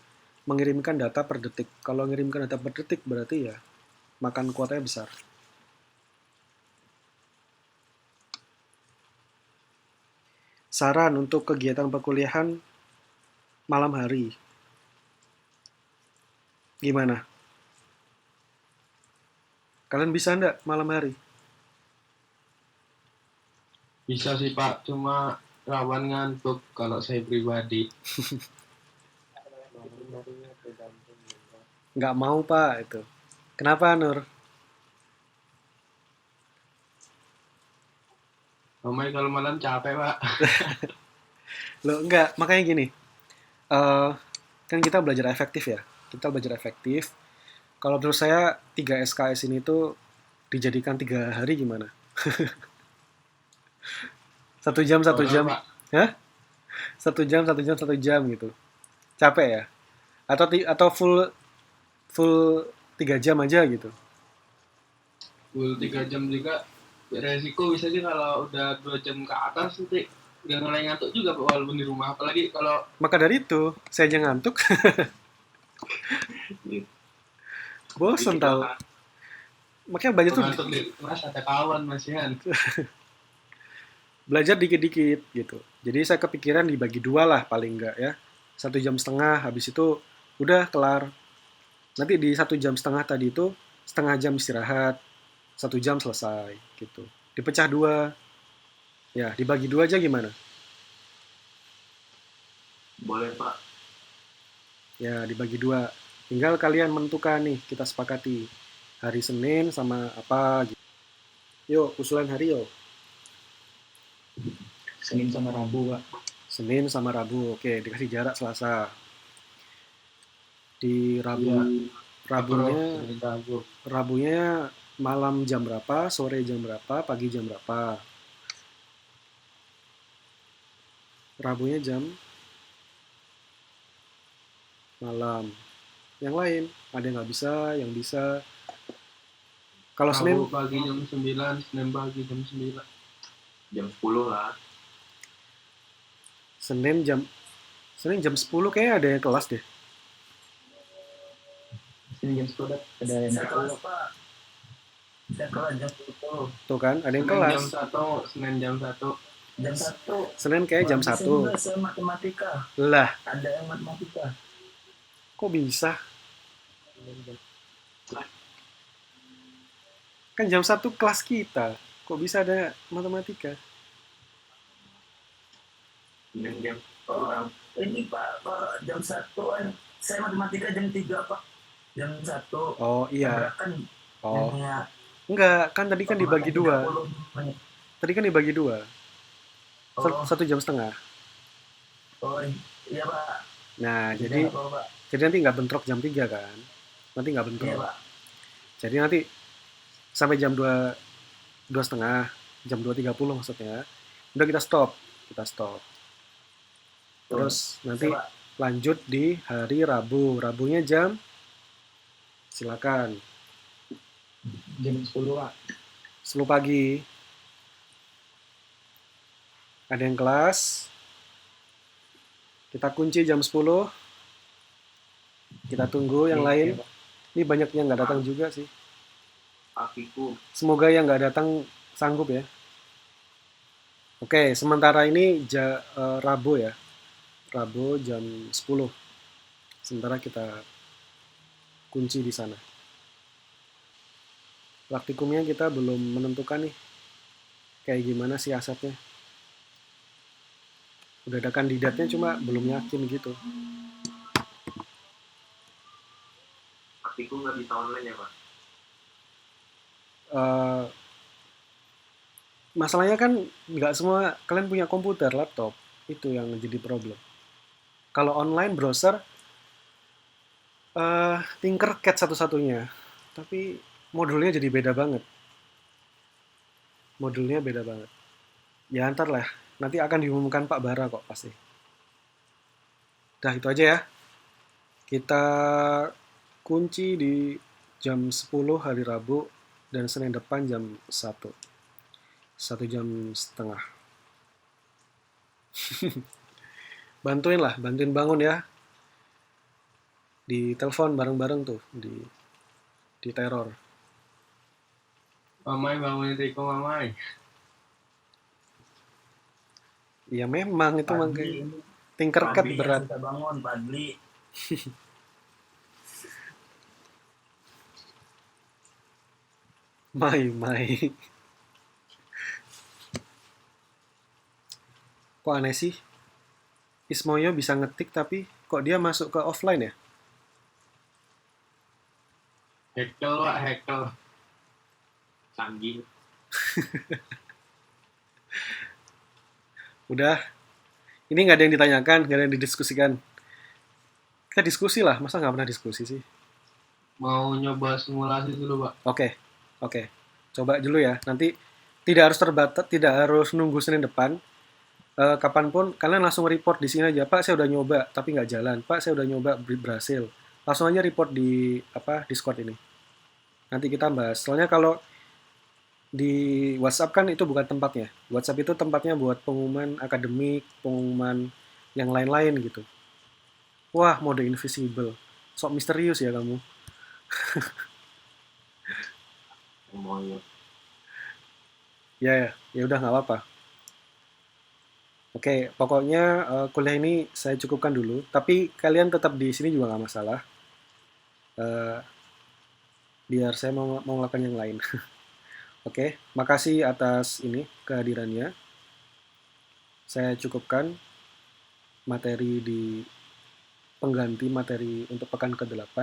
A: mengirimkan data per detik. Kalau mengirimkan data per detik berarti ya makan kuotanya besar. Saran untuk kegiatan perkuliahan malam hari. Gimana? Kalian bisa enggak malam hari?
B: Bisa sih Pak, cuma rawan ngantuk kalau saya pribadi.
C: malam harinya tergantung ya, Pak.
A: Nggak mau, Pak, itu. Kenapa, Nur?
B: Mamai kalau malam capek Pak.
A: Loh, enggak. Makanya gini. Kan kita belajar efektif ya. Kita belajar efektif. Kalau menurut saya 3 SKS ini tuh dijadikan 3 hari gimana? 1 jam, 1 jam.
B: Pak.
A: Hah? 1 jam, 1 jam, 1 jam gitu. Capek ya? Atau full 3 jam aja gitu.
B: Full 3 jam juga resiko bisa sih kalau udah 2 jam ke atas nanti udah mulai ngantuk juga Pak, walaupun di rumah. Apalagi kalau
A: Maka dari itu, saya aja ngantuk. Bosen tahu. Makanya belajar tuh
B: ngantuk di kelas ada kawan masihan.
A: belajar dikit-dikit gitu. Jadi saya kepikiran dibagi 2 lah paling enggak ya. 1,5 jam, habis itu udah kelar. Nanti di 1,5 jam tadi itu setengah jam istirahat, 1 jam selesai gitu. Dipecah 2, ya dibagi 2 aja gimana?
B: Boleh Pak.
A: Ya dibagi 2. Tinggal kalian menentukan nih, kita sepakati hari Senin sama apa gitu. Yuk, usulan hari yuk.
D: Senin sama Rabu, Pak.
A: Senin sama Rabu, oke, dikasih jarak Selasa. Di Rabu, Rabunya malam jam berapa, sore jam berapa, pagi jam berapa. Rabunya jam malam. Yang lain, ada yang nggak bisa, yang bisa. Kalau Senin,
B: Rabu pagi jam 9, Senin pagi jam 9.
D: Jam 10 lah.
A: Senin jam 10 kayaknya ada yang kelas deh.
D: Senin jam 10 ada yang
E: Kelas Pak. Saya kelas jam 10.
A: Tuh kan, ada yang
B: Senin
A: kelas.
B: jam 1, Senin jam 1.
E: Jam 1.
A: Senin kayak jam 1.
E: Bisa juga saya matematika.
A: Lah,
E: Ada yang matematika.
A: kok bisa? Kan jam 1 kelas kita. Kok bisa ada matematika?
D: jam
E: Oh, ini Pak, jam 1 kan. Saya matematika jam 3 Pak. Jam 1.
A: Oh iya.
E: Kan
A: Oh,
E: yang
A: enggak. Kan tadi kan dibagi 2.
E: 30 menit.
A: Tadi kan dibagi 2.
E: Oh,
A: 1,5 jam.
E: oh iya Pak.
A: Nah,
E: Iya,
A: jadi
E: Pak.
A: nanti nggak bentrok jam 3 kan? Nanti nggak
E: Iya
A: bentrok.
E: Pak.
A: Jadi nanti sampai jam 2,5, jam 2.30 maksudnya. Udah kita stop. Terus nanti
E: Iya, Pak.
A: lanjut di hari Rabu. Rabunya jam silakan
D: jam 10, Pak.
A: 10 pagi. Ada yang kelas. Kita kunci jam 10. Kita tunggu yang lain. Ini banyak yang nggak datang juga sih.
D: Pagiku.
A: Semoga yang nggak datang sanggup ya. Oke, sementara ini Rabu ya. Rabu jam 10. Sementara kita kunci di sana. Praktikumnya kita belum menentukan nih. Kayak gimana sih asetnya. Udah ada kandidatnya cuma belum yakin gitu.
D: Pagiku nggak bisa online ya, Pak?
A: Masalahnya kan nggak semua kalian punya komputer, laptop. Itu yang jadi problem. Kalau online browser, Tinkercad satu-satunya. Tapi modulnya jadi beda banget. Ya ntar lah. Nanti akan diumumkan Pak Bara kok pasti. Udah itu aja ya. Kita kunci di jam 10 hari Rabu dan Senin depan jam 1. 1 jam setengah. Bantuin bangun ya. Di telepon bareng-bareng tuh, di teror.
B: Mamai bangunin Riko, Mamai.
A: Ya memang itu
E: Padli,
A: makanya Tinkercad
E: Padli yang
A: berat.
E: suka bangun, Padli.
A: Mai. Kok aneh sih? Ismoyo bisa ngetik tapi kok dia masuk ke offline ya?
B: Hekel, Pak, hekel.
D: Canggih.
A: Udah, ini nggak ada yang ditanyakan, nggak ada yang didiskusikan. Kita diskusi lah, masa nggak pernah diskusi sih?
B: Mau nyoba simulasi dulu, Pak.
A: Oke. Coba dulu ya. Nanti tidak harus terbatas, tidak harus nunggu Senin depan. Kapanpun kalian langsung report di sini aja. Pak, saya udah nyoba tapi nggak jalan. Pak, saya udah nyoba berhasil. Langsung aja report di Discord ini. Nanti kita bahas. Soalnya kalau di WhatsApp kan itu bukan tempatnya. WhatsApp itu tempatnya buat pengumuman akademik, pengumuman yang lain-lain gitu. Wah, mode invisible. Sok misterius ya kamu.
D: Semuanya.
A: Ya udah nggak apa-apa. Oke, pokoknya kuliah ini saya cukupkan dulu. Tapi kalian tetap di sini juga nggak masalah. Eh, biar saya mau melakukan yang lain. Oke, makasih atas ini kehadirannya. Saya cukupkan materi di pengganti materi untuk pekan ke-8.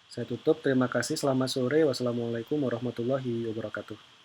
A: Saya tutup. Terima kasih. Selamat sore. Wassalamualaikum warahmatullahi wabarakatuh.